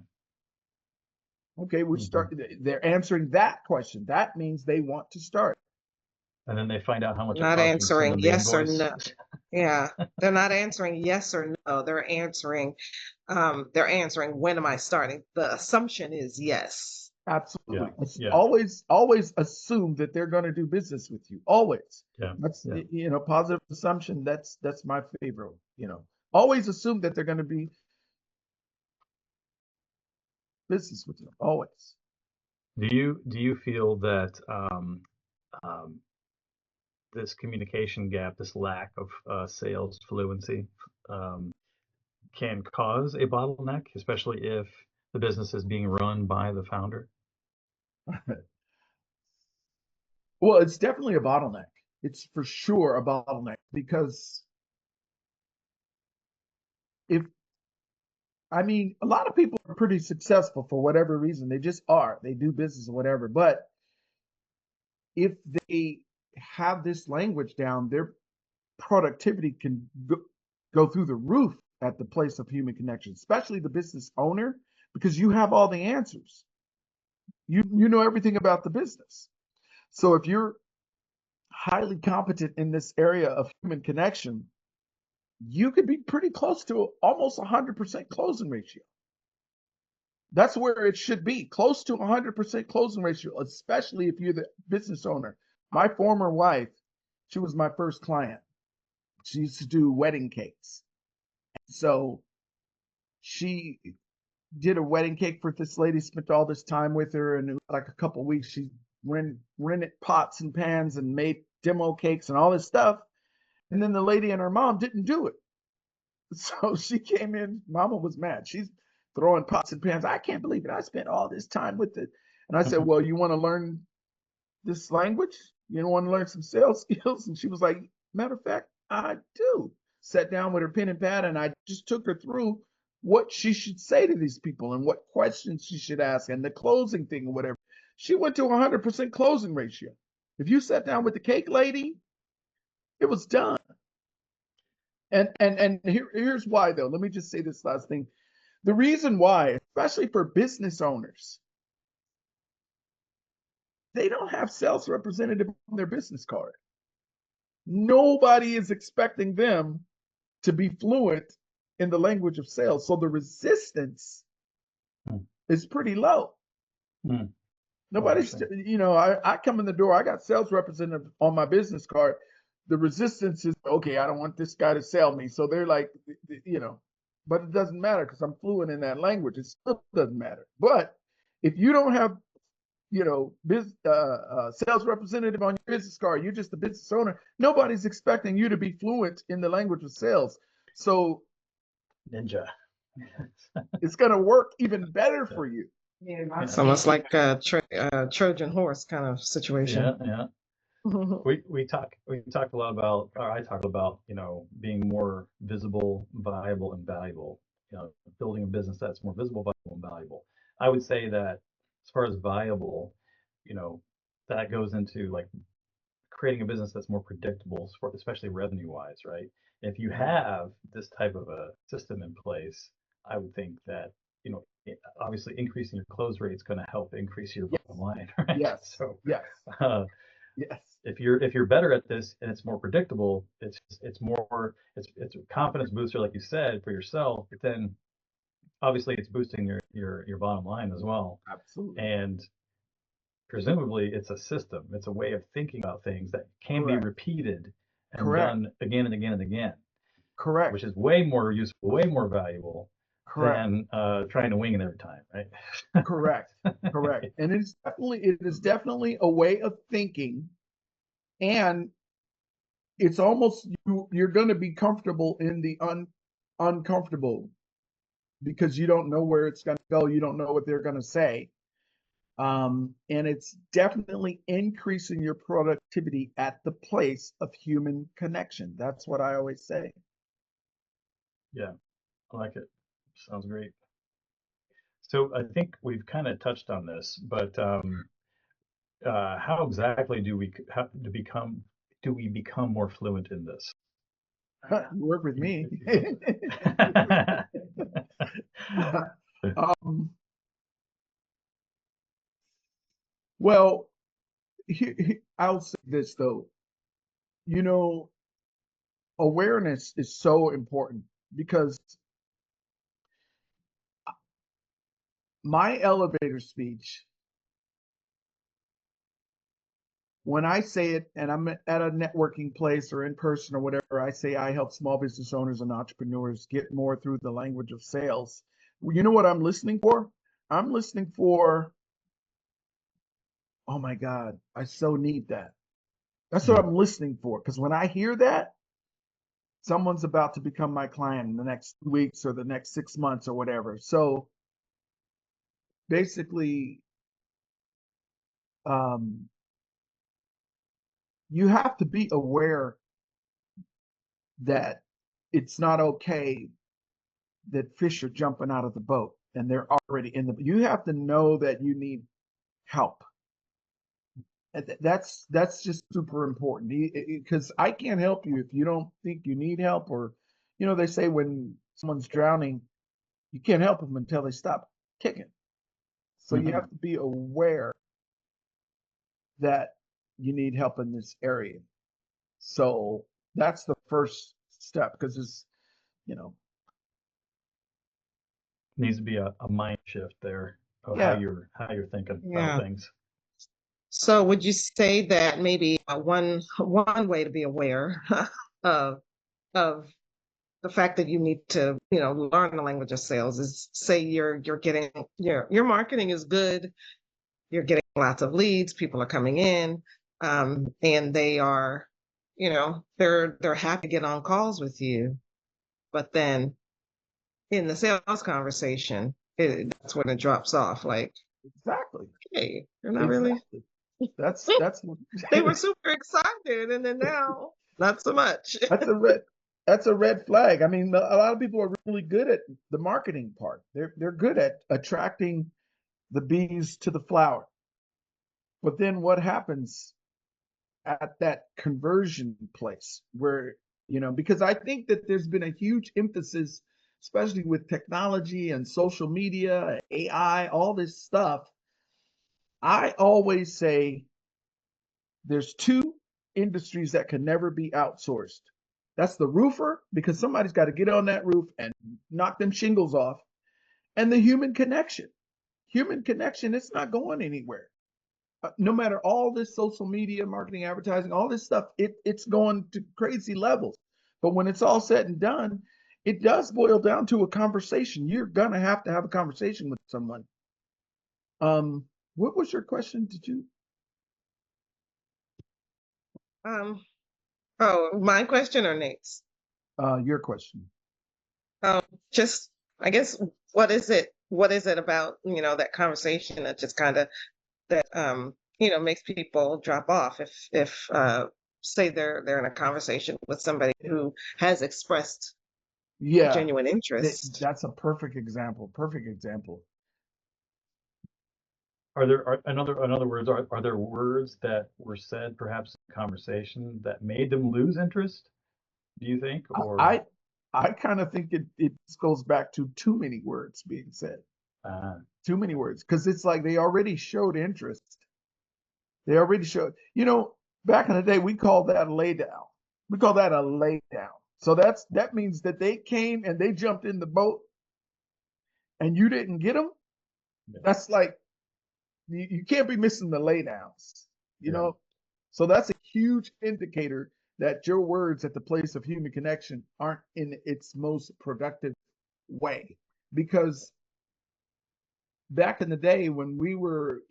Okay, we start. They're answering that question. That means they want to start. And then they find out how much it Not costs them to send answering them the yes or invoice. no. Yeah, they're not answering yes or no. They're answering when am I starting? The assumption is yes. Absolutely. Yeah. Always assume that they're going to do business with you. Always. Yeah. That's Yeah. Positive assumption. That's my favorite. Always assume that they're going to be business with you. Always. Do you feel that this communication gap, this lack of sales fluency, can cause a bottleneck, especially if the business is being run by the founder? Well, it's definitely a bottleneck. It's for sure a bottleneck, because a lot of people are pretty successful for whatever reason. They just are. They do business or whatever. But if they have this language down, their productivity can go through the roof at the place of human connection, especially the business owner, because you have all the answers. You know everything about the business. So if you're highly competent in this area of human connection, you could be pretty close to almost 100% closing ratio. That's where it should be, close to 100% closing ratio, especially if you're the business owner. My former wife, she was my first client. She used to do wedding cakes. So she did a wedding cake for this lady, spent all this time with her, and in like a couple of weeks, she rented pots and pans and made demo cakes and all this stuff. And then the lady and her mom didn't do it. So she came in, mama was mad. She's throwing pots and pans. I can't believe it. I spent all this time with it. And I said, well, you want to learn this language? You want to learn some sales skills? And she was like, matter of fact, I do. Sat down with her pen and pad, and I just took her through what she should say to these people and what questions she should ask and the closing thing or whatever. She went to 100% closing ratio. If you sat down with the cake lady, it was done. And here's why, though. Let me just say this last thing. The reason why, especially for business owners, they don't have sales representative on their business card. Nobody is expecting them to be fluent in the language of sales. So the resistance is pretty low. Nobody's, I come in the door, I got sales representative on my business card. The resistance is, okay, I don't want this guy to sell me. So they're like, but it doesn't matter because I'm fluent in that language. It still doesn't matter. But if you don't have, sales representative on your business card, you're just a business owner, nobody's expecting you to be fluent in the language of sales. So Ninja. it's going to work even better for you. Yeah, it's almost like a Trojan horse kind of situation. Yeah. We talked a lot about, or I talked about, being more visible, viable, and valuable. Building a business that's more visible, viable, and valuable. I would say that as far as viable, that goes into like creating a business that's more predictable, especially revenue wise, right? If you have this type of a system in place, I would think that obviously increasing your close rate is going to help increase your bottom line, right? Yes. So yes. Yes. If you're better at this and it's more predictable, it's a confidence booster, like you said, for yourself. But then obviously it's boosting your bottom line as well. Absolutely. And presumably it's a system. It's a way of thinking about things that can be repeated and done again and again and again. Correct. Which is way more useful, way more valuable than trying to wing it every time, right? Correct. And it is definitely a way of thinking, and it's almost you're going to be comfortable in the uncomfortable, because you don't know where it's going to go. You don't know what they're going to say. And it's definitely increasing your productivity at the place of human connection. That's what I always say. Yeah, I like it. Sounds great. So I think we've kind of touched on this, but how exactly do we become more fluent in this? You work with me. um, well, I'll say this though. You know, awareness is so important because my elevator speech, when I say it and I'm at a networking place or in person or whatever, I say I help small business owners and entrepreneurs get more through the language of sales. You know what I'm listening for? I'm listening for, oh my God, I so need that. That's what Mm. I'm listening for. Because when I hear that, someone's about to become my client in the next 2 weeks or the next 6 months or whatever. So basically, um, you have to be aware that it's not okay that fish are jumping out of the boat and they're already in the. You have to know that you need help. And that's just super important because I can't help you if you don't think you need help, or they say when someone's drowning, you can't help them until they stop kicking. So you have Mhm. to be aware that you need help in this area. So that's the first step because it's, you know, Needs to be a mind shift there of yeah, how you're thinking about Yeah. things. So would you say that maybe one way to be aware of of the fact that you need to, learn the language of sales is, say you're getting your marketing is good, you're getting lots of leads, people are coming in, and they are, they're happy to get on calls with you, but then in the sales conversation, that's when it drops off. Like, exactly, hey, you're not really. exactly. That's They were super excited, and then now not so much. that's a red that's a red flag. I mean, a lot of people are really good at the marketing part. They're good at attracting the bees to the flower. But then what happens at that conversion place where, because I think that there's been a huge emphasis, especially with technology and social media, AI, all this stuff. I always say there's two industries that can never be outsourced. That's the roofer, because somebody's got to get on that roof and knock them shingles off, and the human connection. Human connection, it's not going anywhere. No matter all this social media, marketing, advertising, all this stuff, it's going to crazy levels. But when it's all said and done, it does boil down to a conversation. You're gonna have to have a conversation with someone. What was your question? Did you? Um, oh, my question or Nate's? Your question. Um, just, I guess, what is it? What is it about, that conversation that just kind of that makes people drop off if say they're in a conversation with somebody who has expressed Yeah, genuine interest. that's a perfect example. Perfect example. In other words, are there words that were said perhaps in conversation that made them lose interest? Do you think, or I I kind of think it goes back to too many words being said. uh, Too many words because it's like they already showed interest. They already showed. Back in the day, we called that a lay down. We call that a lay down. So that means that they came and they jumped in the boat and you didn't get them. yeah, That's like you can't be missing the lay downs. You yeah, know, so that's a huge indicator that your words at the place of human connection aren't in its most productive way. Because back in the day when we were,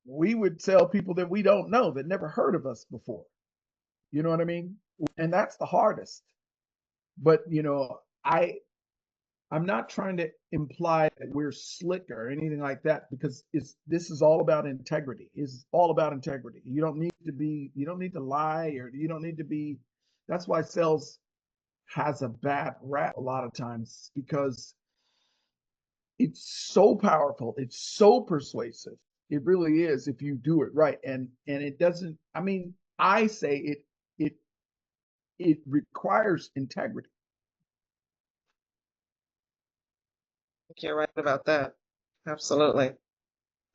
we would tell people that we don't know that never heard of us before. You know what I mean? And that's the hardest. But I'm not trying to imply that we're slick or anything like that because this is all about integrity. It's all about integrity. You don't need to lie, or you don't need to be. That's why sales has a bad rap a lot of times because it's so powerful, it's so persuasive. It really is if you do it right. And it doesn't, I mean, I say it it requires integrity. You're right about that. Absolutely.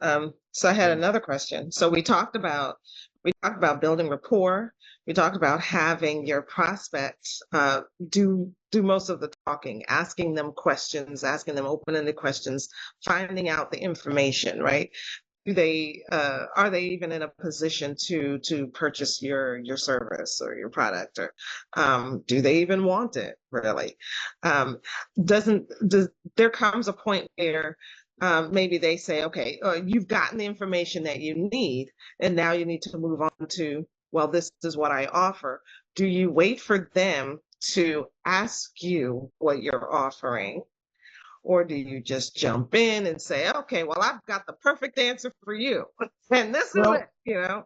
So I had another question. So we talked about building rapport. We talked about having your prospects do most of the talking, asking them questions, asking them open-ended questions, finding out the information, right? Do they are they even in a position to purchase your service or your product, or do they even want it really? Doesn't does There comes a point where maybe they say, okay, you've gotten the information that you need, and now you need to move on to, well, this is what I offer. Do you wait for them to ask you what you're offering? Or do you just jump in and say, okay, well, I've got the perfect answer for you, and this is it, Well, you know?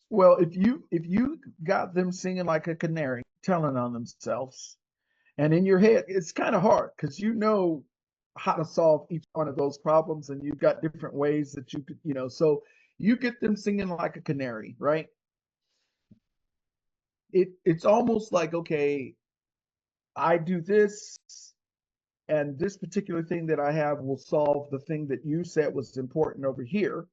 well, if you got them singing like a canary, telling on themselves, and in your head, it's kind of hard because you know how to solve each one of those problems, and you've got different ways that you could, so you get them singing like a canary, right? It's almost like, okay, I do this, and this particular thing that I have will solve the thing that you said was important over here.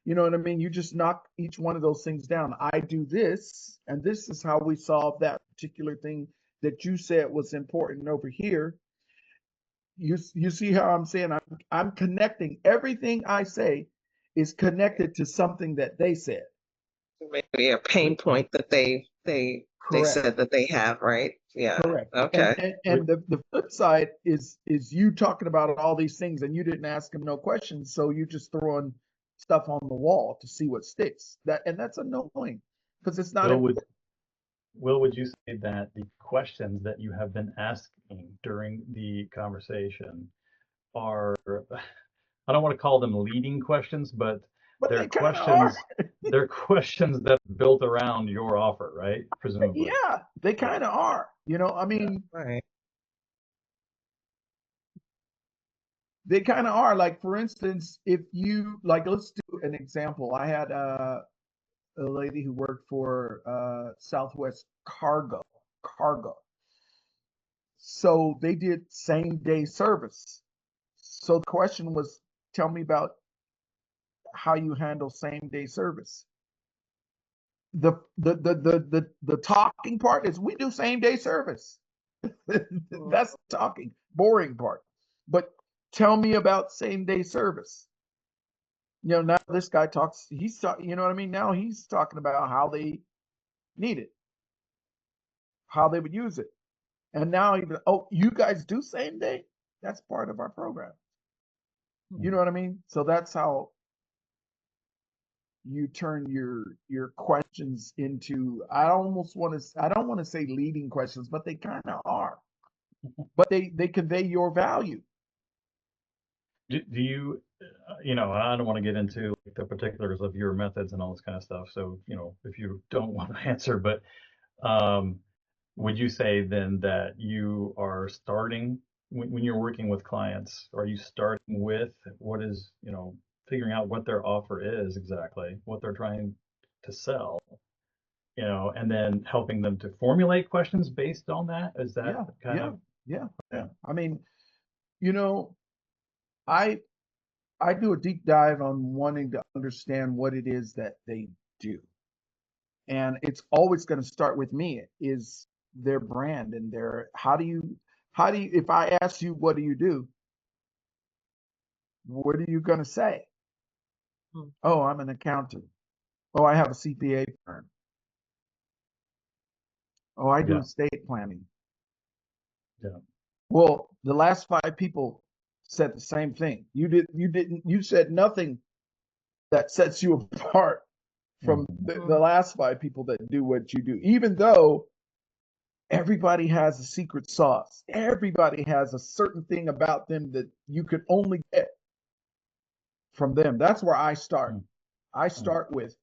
You know what I mean? You just knock each one of those things down. I do this, and this is how we solve that particular thing that you said was important over here. You see how I'm saying? I'm connecting everything I say is connected to something that they said. Maybe a pain point that they Correct. said that they have, right? Yeah. Correct. And Okay. and, We, and the flip side is you talking about all these things and you didn't ask them no questions, so you just throwing stuff on the wall to see what sticks. That's annoying because it's not Will, would important. Will, would you say that the questions that you have been asking during the conversation are, I don't want to call them leading questions, but But they're they kind of are. they're questions that are built around your offer, right? Presumably. Yeah, they Yeah. kind of are. I Yeah. mean, Right. they kind of are. Like for instance, if you like, let's do an example. I had a lady who worked for Southwest Cargo. So they did same day service. So the question was, tell me about how you handle same day service. The talking part is we do same day service. Mm. That's the talking, boring part. But tell me about same day service. Now this guy talks, you know what I mean? Now he's talking about how they need it, how they would use it. And now even, oh, you guys do same day? That's part of our program. You know what I mean? So that's how you turn your questions into, I don't want to say leading questions, but they kind of are. But they convey your value. Do you, I don't want to get into like, the particulars of your methods and all this kind of stuff. So, if you don't want to answer, but um, would you say then that you are starting when you're working with clients, are you starting with what is, figuring out what their offer is exactly, what they're trying to sell, and then helping them to formulate questions based on that? Is that Yeah, kind yeah, of, yeah, yeah. yeah. I mean, you know, I I do a deep dive on wanting to understand what it is that they do. And it's always going to start with me is their brand and their how do you if I ask you what do you do, what are you going to say? Mm. Oh, I'm an accountant. Oh, I have a CPA firm. Oh, I do Yeah. estate planning. Yeah. Well, the last five people said the same thing. You said nothing that sets you apart from Mhm. the last five people that do what you do, even though everybody has a secret sauce. Everybody has a certain thing about them that you could only get from them. That's where I start. Mm, I mm, start with,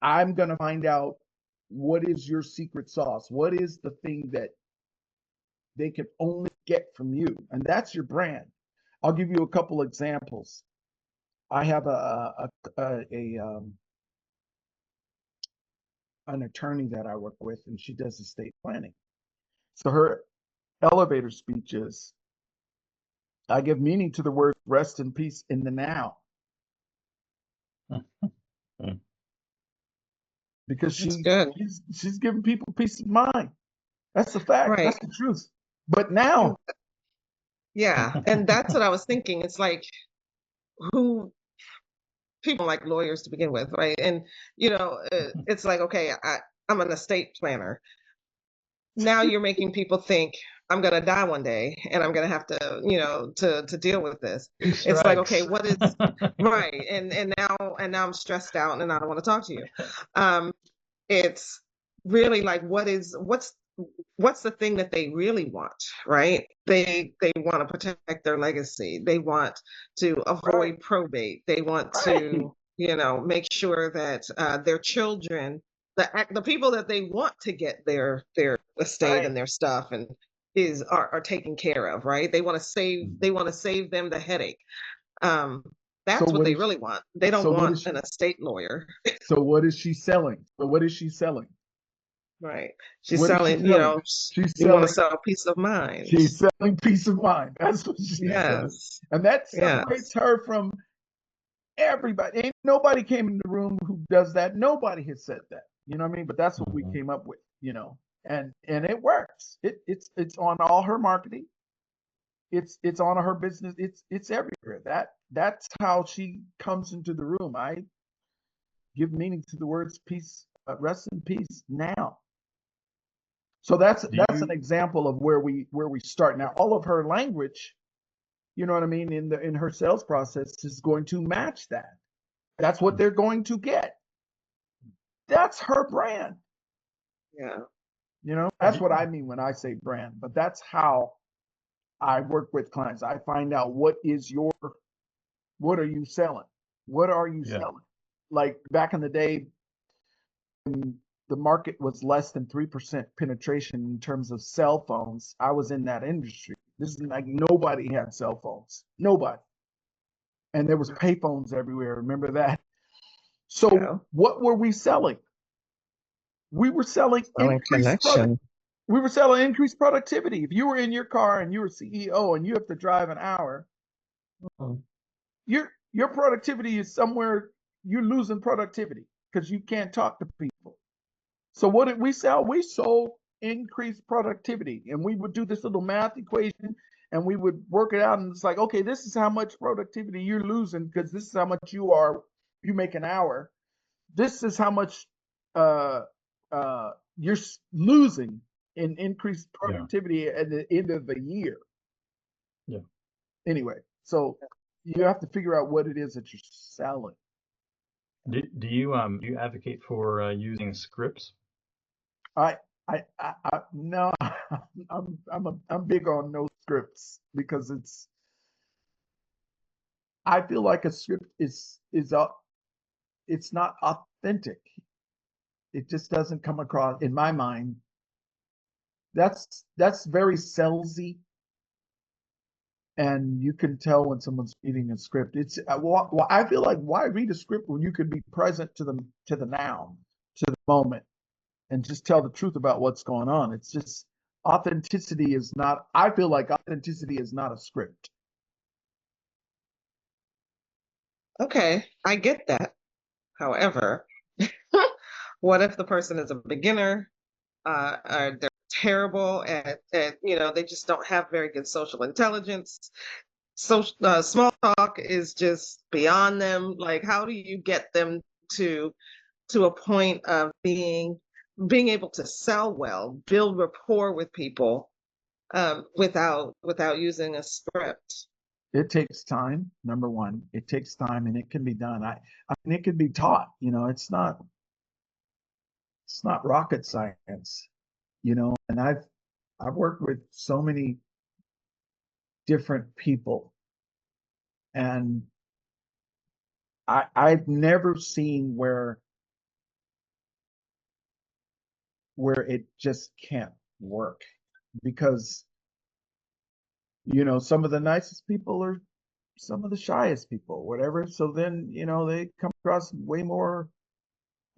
I'm going to find out what is your secret sauce? What is the thing that they can only get from you, and that's your brand. I'll give you a couple examples. I have an attorney that I work with, and she does estate planning. So her elevator speech is, I give meaning to the word rest in peace in the now. Because That's good. she's giving people peace of mind. That's the fact. Right. That's the truth. But now, Yeah. And that's what I was thinking. It's like who people like lawyers to begin with, right? And it's like, okay, I'm an estate planner. Now you're making people think I'm gonna die one day and I'm gonna have to, to deal with this. Two It's like, okay, strikes. what is right? And now I'm stressed out and I don't want to talk to you. Um, it's really like what's the thing that they really want, right? They want to protect their legacy. They want to right, avoid probate. They want right. to make sure that their children, the people that they want to get their estate Right. and their stuff and are taken care of, right? They want to save them the headache. um So that's what what they is really want. They don't so what want is an she estate lawyer. so what is she selling? So what is she selling? Right. She's What is she selling, selling? She's you want to selling sell peace of mind. she's selling peace of mind. That's what she's selling. Yes. And that separates Yes. her from everybody. Ain't nobody came in the room who does that. Nobody has said that. You know what I mean? But that's what we Mhm. came up with, and it works. It's on all her marketing. It's on her business. It's everywhere. That's how she comes into the room. I give meaning to the words peace, rest in peace now. So that's Do that's an you example of where we start. Now all of her language, you know what I mean, in her sales process is going to match that. That's what they're going to get. That's her brand. Yeah. That's what I mean when I say brand. But that's how I work with clients. I find out what are you selling? What are you yeah. selling? Like back in the day, the market was less than 3% penetration in terms of cell phones. I was in that industry. This is like nobody had cell phones. Nobody. And there was payphones everywhere. Remember that? So Yeah. what were we selling? We were selling Selling connection. productivity. If you were in your car and you were CEO and you have to drive an hour, Mhm. your productivity is somewhere, you're losing productivity because you can't talk to people. So what did we sell? We sold increased productivity, and we would do this little math equation and we would work it out, and it's like, okay, this is how much productivity you're losing because this is how much you make an hour. This is how much uh you're losing in increased Yeah. productivity at the end of the year. Yeah. Anyway, so you have to figure out what it is that you're selling. Do you advocate for using scripts? I I no, I'm big on no scripts because I feel like a script it's not authentic. It just doesn't come across in my mind. That's very salesy, and you can tell when someone's reading a script. It's I feel like why read a script when you can be present to the now, to the moment, and just tell the truth about what's going on. It's just authenticity is not. I feel like authenticity is not a script. Okay, I get that. However, what if the person is a beginner? Or they're terrible at they just don't have very good social intelligence. So small talk is just beyond them. Like, how do you get them to a point of being able to sell well, build rapport with people, without using a script? It takes time. Number one, it takes time, and it can be done. I mean, it can be taught. It's not rocket science. And I've worked with so many different people, and I've never seen where it just can't work because some of the nicest people are some of the shyest people, whatever. So then, they come across way more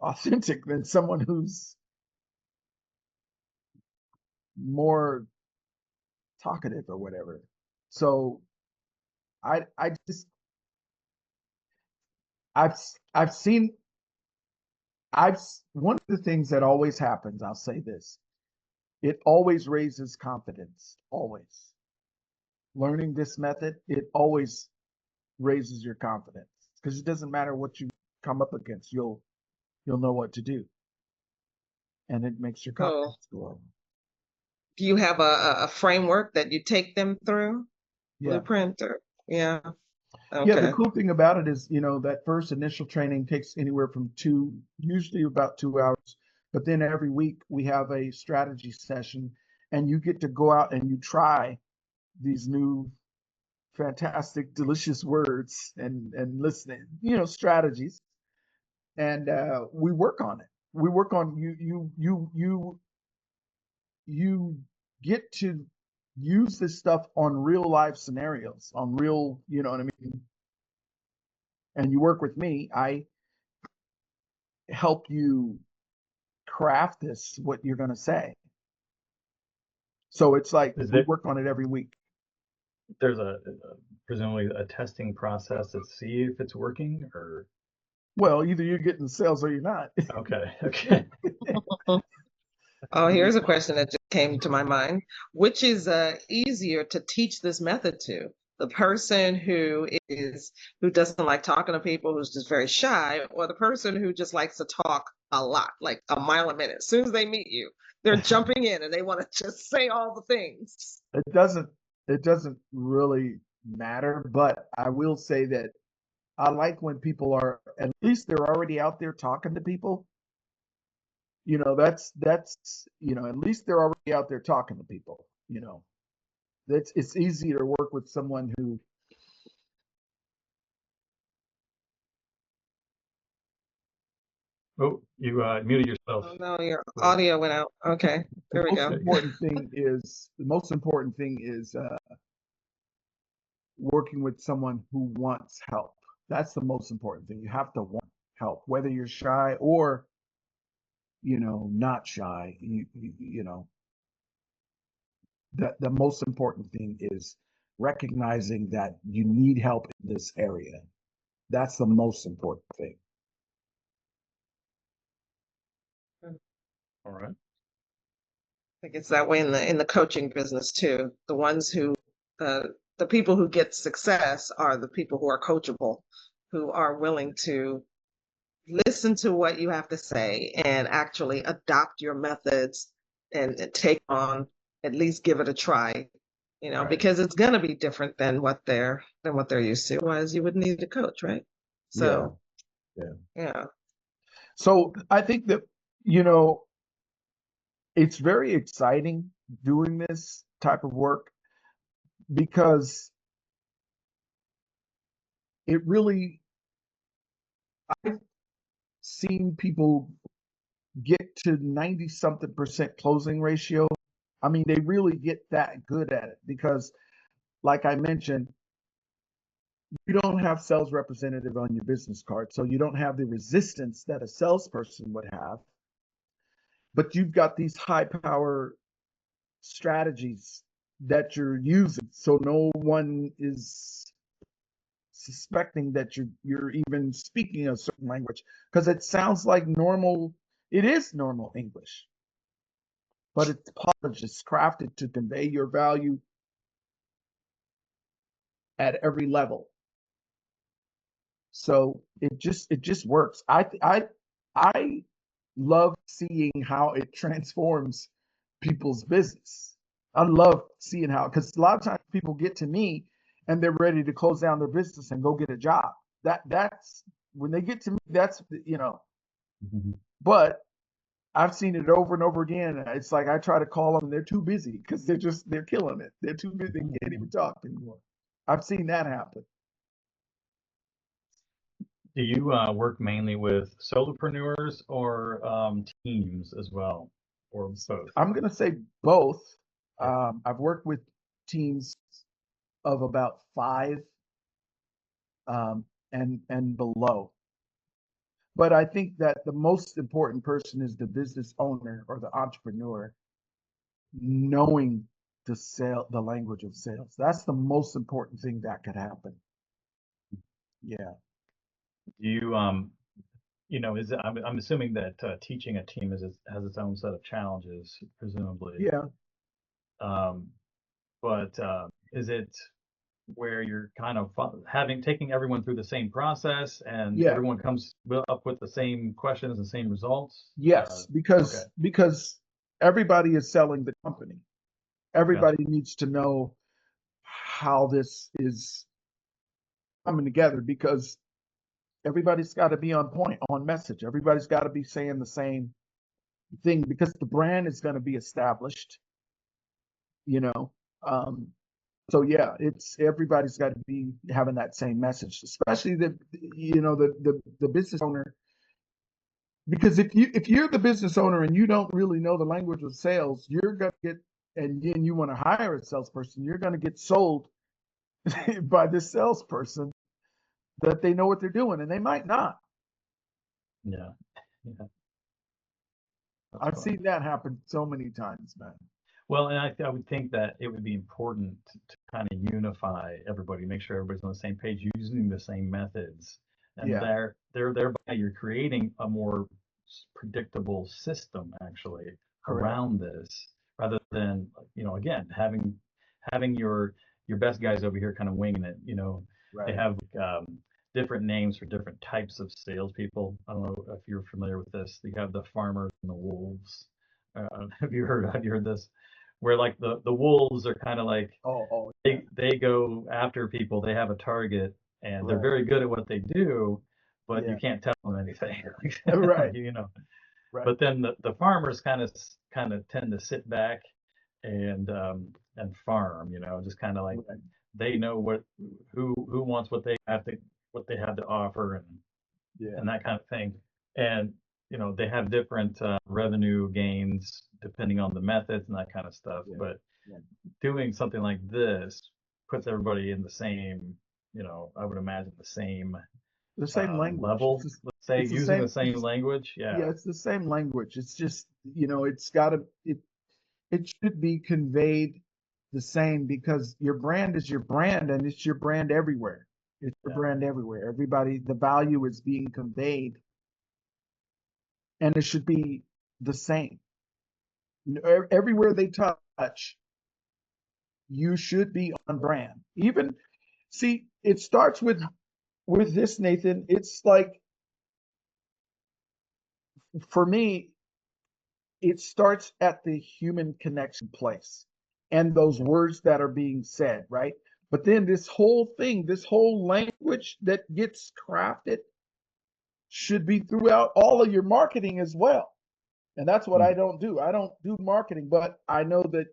authentic than someone who's more talkative or whatever. So I just I've I've seen I've one of the things that always happens, I'll say this, it always raises confidence, always. Learning this method, it always raises your confidence because it doesn't matter what you come up against, you'll know what to do, and it makes your So confidence go up. do you have a framework that you take them through? Yeah. Blueprint or yeah. Yeah, the Okay. cool thing about it is, that first initial training takes anywhere from usually about 2 hours. But then every week we have a strategy session, and you get to go out and you try these new fantastic, delicious words and listening, strategies. And we work on it. We work on you get to use this stuff on real life scenarios, on real, you know what I mean? And you work with me, I help you craft this, what you're going to say. So it's like Is we there work on it every week. there's presumably a testing process to see if it's working, or Well, either you're getting sales or you're not. okay, okay. Oh, here's a question that just came to my mind. Which is easier to teach this method to? The person who doesn't like talking to people, who's just very shy, or the person who just likes to talk a lot, like a mile a minute. As soon as they meet you, they're jumping in and they want to just say all the things. It doesn't really matter, but I will say that I like when people are, at least they're already out there talking to people. That's at least they're already out there talking to people. It's easy to work with someone who. Oh, you muted yourself. Oh no, your Good. audio went out. Okay, The there we most go. important thing is working with someone who wants help. That's the most important thing. You have to want help, whether you're shy or not shy. The most important thing is recognizing that you need help in this area. That's the most important thing. All right. I think it's that way in the coaching business too. The ones who the people who get success are the people who are coachable, who are willing to listen to what you have to say and actually adopt your methods and take on, at least give it a try, Right. because it's gonna be different than what they're used to. Otherwise, you would need a coach, right? Yeah. So Yeah. yeah. So I think that, it's very exciting doing this type of work because it really, I've seen people get to 90 something percent closing ratio. I mean, they really get that good at it because, like I mentioned, you don't have sales representative on your business card. So you don't have the resistance that a salesperson would have, but you've got these high power strategies that you're using. So no one is suspecting that you're even speaking a certain language because it sounds like normal. It is normal English, but it's polished, it's crafted to convey your value at every level. So it just works. I love seeing how it transforms people's business. I love seeing how, because a lot of times people get to me and they're ready to close down their business and go get a job. That's when they get to me. Mhm. But I've seen it over and over again. It's like I try to call them and they're too busy because they're killing it. They're too busy. They can't even talk anymore. I've seen that happen. Do you work mainly with solopreneurs or teams as well, or both? I'm gonna say both. Yeah. I've worked with teams of about 5 and below. But I think that the most important person is the business owner or the entrepreneur knowing the language of sales. That's the most important thing that could happen. Yeah. Do you is it, I'm assuming that teaching a team has its own set of challenges, presumably. Yeah. Um, but is it where you're kind of taking everyone through the same process and Yeah. everyone comes up with the same questions and same results? Yes, Okay. because everybody is selling the company. Gotcha. Everybody needs to know how this is coming together because everybody's got to be on point, on message. Everybody's got to be saying the same thing because the brand is going to be established, you know. Um, so yeah, it's everybody's got to be having that same message, especially the business owner. Because if you're the business owner and you don't really know the language of sales, you're gonna get and then you want to hire a salesperson, you're gonna get sold by this salesperson that they know what they're doing, and they might not. Yeah. Yeah. That's I've funny. seen that happen so many times, man. Well, and I would think that it would be important to kind of unify everybody, make sure everybody's on the same page, using the same methods, and Yeah, thereby you're creating a more predictable system actually correct. around this, rather than again having your best guys over here kind of winging it. They Right. have different names for different types of salespeople. I don't know if you're familiar with this. You have the farmers and the wolves. Have you heard this? Where like the wolves are kind of like Oh, yeah. they go after people. They have a target, and they're Right. very good at what they do, but you Yeah. can't tell them anything. Right. Right. But then the farmers kind of tend to sit back and farm. Just kind of like Right. they know who wants what they have to offer, Yeah. and that kind of thing. And they have different revenue gains depending on the methods and that kind of stuff. Yeah. But Yeah. doing something like this puts everybody in the same, I would imagine the same The same language. level. Let's say It's the using same. the same language. Yeah, Yeah, it's the same language. It's just, it's got to it should be conveyed the same because your brand is your brand and it's your brand everywhere. It's your yeah, brand everywhere. Everybody, the value is being conveyed and it should be the same. Everywhere they touch, you should be on brand. Even see, it starts with this, Nathan. It's like for me, it starts at the human connection place and those words that are being said, right? But then this whole thing, this whole language that gets crafted should be throughout all of your marketing as well. And that's what mm, I don't do. I don't do marketing, but I know that,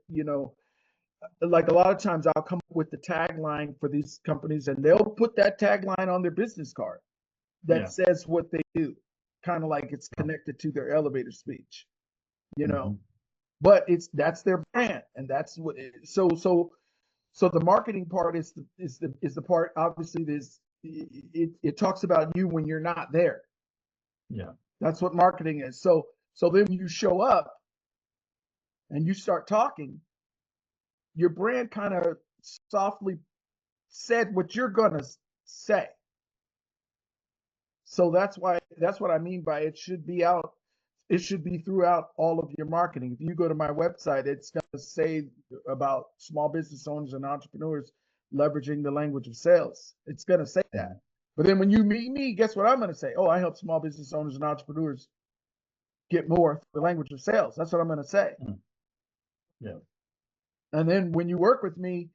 like a lot of times I'll come up with the tagline for these companies and they'll put that tagline on their business card that yeah. says what they do, kind of like it's Oh, connected to their elevator speech, you know. mhm. But that's their brand and that's what so the marketing part is the part obviously this it talks about you when you're not there. Yeah, That's what marketing is. So then when you show up and you start talking, your brand kind of softly said what you're gonna say. So that's what I mean by it should be out. It should be throughout all of your marketing. If you go to my website, it's going to say about small business owners and entrepreneurs leveraging the language of sales. It's going to say that. mhm, But then when you meet me, guess what I'm going to say? Oh, I help small business owners and entrepreneurs get more through the language of sales. That's what I'm going to say. mm, yeah, And then when you work with me,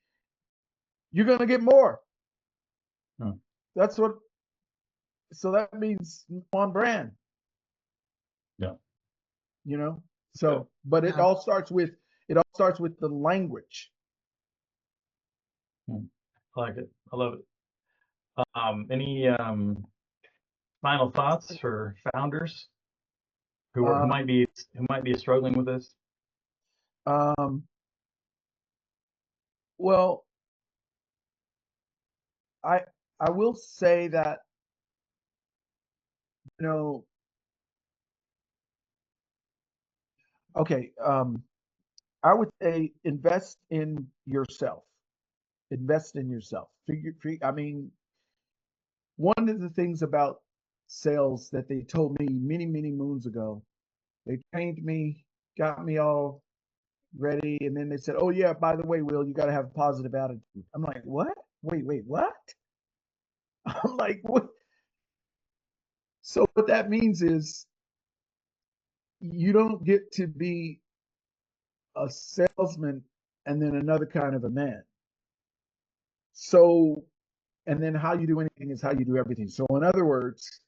you're going to get more. mm, That's what, so that means on brand, yeah. you know? Good. So, but Yeah. it all starts with the language. Mm. I like it. I love it. Any final thoughts for founders who Uh, might be struggling with this? um, well, I I will say that, you know, okay, I would say invest in yourself. Invest in yourself. I mean, one of the things about sales that they told me many, many moons ago, they trained me, got me all ready, and then they said, "Oh yeah, by the way, Will, you got to have a positive attitude." I'm like, "What? Wait, what?" I'm like, "What?" So what that means is you don't get to be a salesman and then another kind of a man. So, and then how you do anything is how you do everything. So, in other words,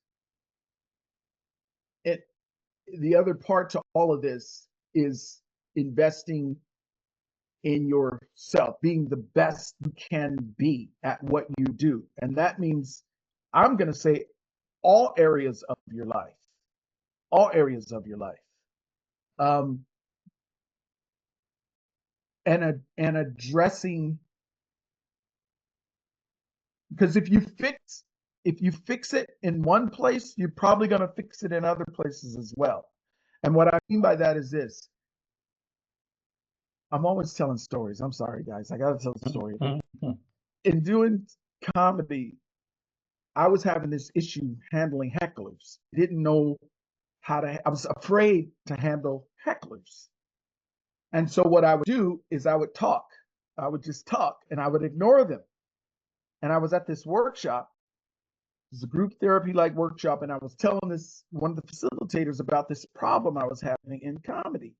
it the other part to all of this is investing in yourself, being the best you can be at what you do. And that means I'm going to say all areas of your life, all areas of your life. Um, and addressing, because if you fix it in one place, you're probably going to fix it in other places as well. And what I mean by that is this. I'm always telling stories. I'm sorry, guys. I got to tell a story. In doing comedy, I was having this issue handling hecklers. Didn't know I was afraid to handle hecklers. And so what I would do is I would talk. I would just talk and I would ignore them. And I was at this workshop. It was a group therapy like workshop. And I was telling one of the facilitators about this problem I was having in comedy.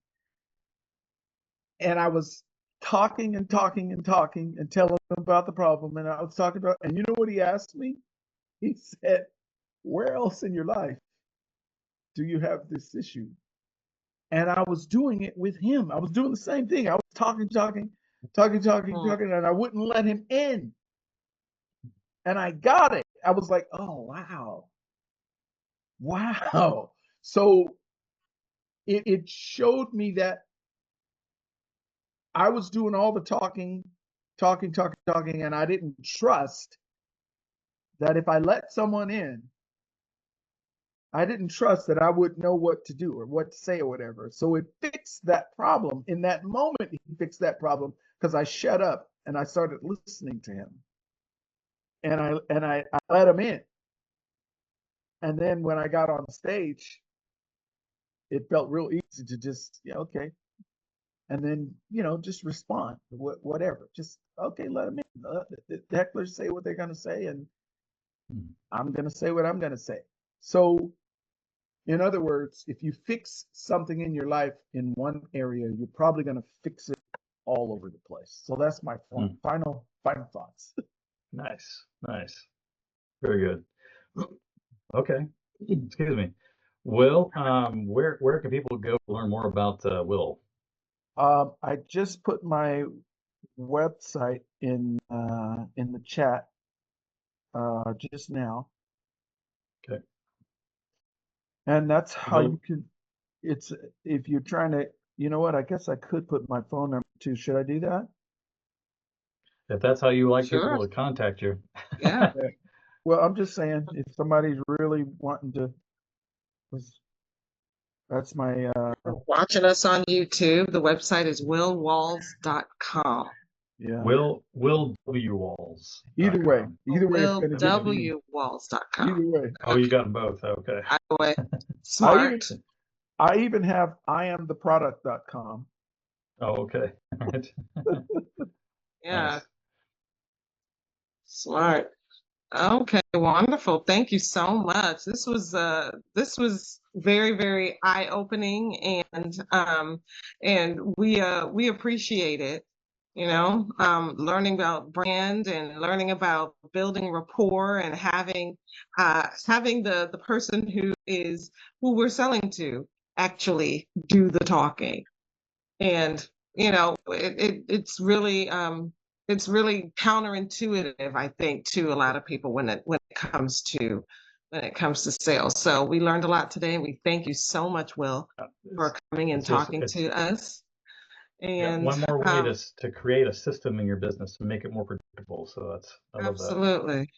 And I was talking and talking and talking and telling him about the problem. And I was talking about, and you know what he asked me? He said, "Where else in your life do you have this issue?" And I was doing it with him. I was doing the same thing. I was talking, and I wouldn't let him in. And I got it. I was like, "Oh, wow. Wow." So it showed me that I was doing all the talking, and I didn't trust that if I let someone in, I didn't trust that I would know what to do or what to say or whatever. So it fixed that problem. In that moment, he fixed that problem because I shut up and I started listening to him. And I let him in. And then when I got on stage, it felt real easy to just, yeah, okay. And then, just respond, whatever. Just, okay, let them in. The hecklers say what they're going to say, and I'm going to say what I'm going to say. So, in other words, if you fix something in your life in one area, you're probably going to fix it all over the place. So that's my final thoughts. Nice. Very good. Okay. Excuse me. Will, where can people go to learn more about Will? I just put my website in the chat just now. Okay. And that's how you can. It's if you're trying to. You know what? I guess I could put my phone number too. Should I do that? If that's how you like Sure. people to contact you. Yeah. Well, I'm just saying, if somebody's really wanting to, that's my. Watching us on YouTube, the website is willwalls.com. Yeah. Will W Walls. Either way, it's gonna get to me. willwwalls.com. Either way. Oh, you got them both. Okay. Highway. I Smart. even have IamTheProduct.com. Oh, okay. All right. Yeah. Nice. Smart. Okay, wonderful. Thank you so much. This was very, very eye-opening, and we appreciate it, learning about brand and learning about building rapport and having the person who we're selling to actually do the talking. And it's really counterintuitive, I think, to a lot of people when it comes to sales. So we learned a lot today, and we thank you so much, Will, for coming and talking to us. Yeah, And one more way to create a system in your business to make it more predictable. So I love that. absolutely,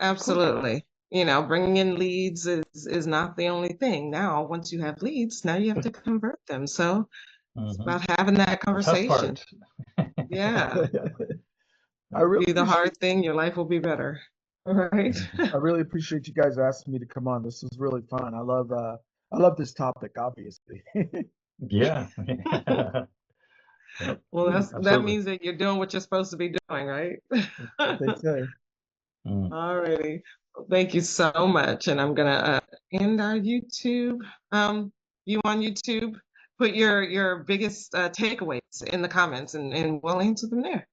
absolutely. You know, bringing in leads is not the only thing. Now, once you have leads, now you have to convert them. So it's Hmm. about having that The tough conversation. part. Yeah, I really be the appreciate hard thing. Your life will be better. All right. I really appreciate you guys asking me to come on. This was really fun. I love this topic, obviously. Yeah. Yeah, Well, that absolutely. means that you're doing what you're supposed to be doing, right? What they say. Mm. All righty. Well, thank you so much. And I'm gonna end our YouTube. You on YouTube, put your biggest takeaways in the comments, and we'll answer them there.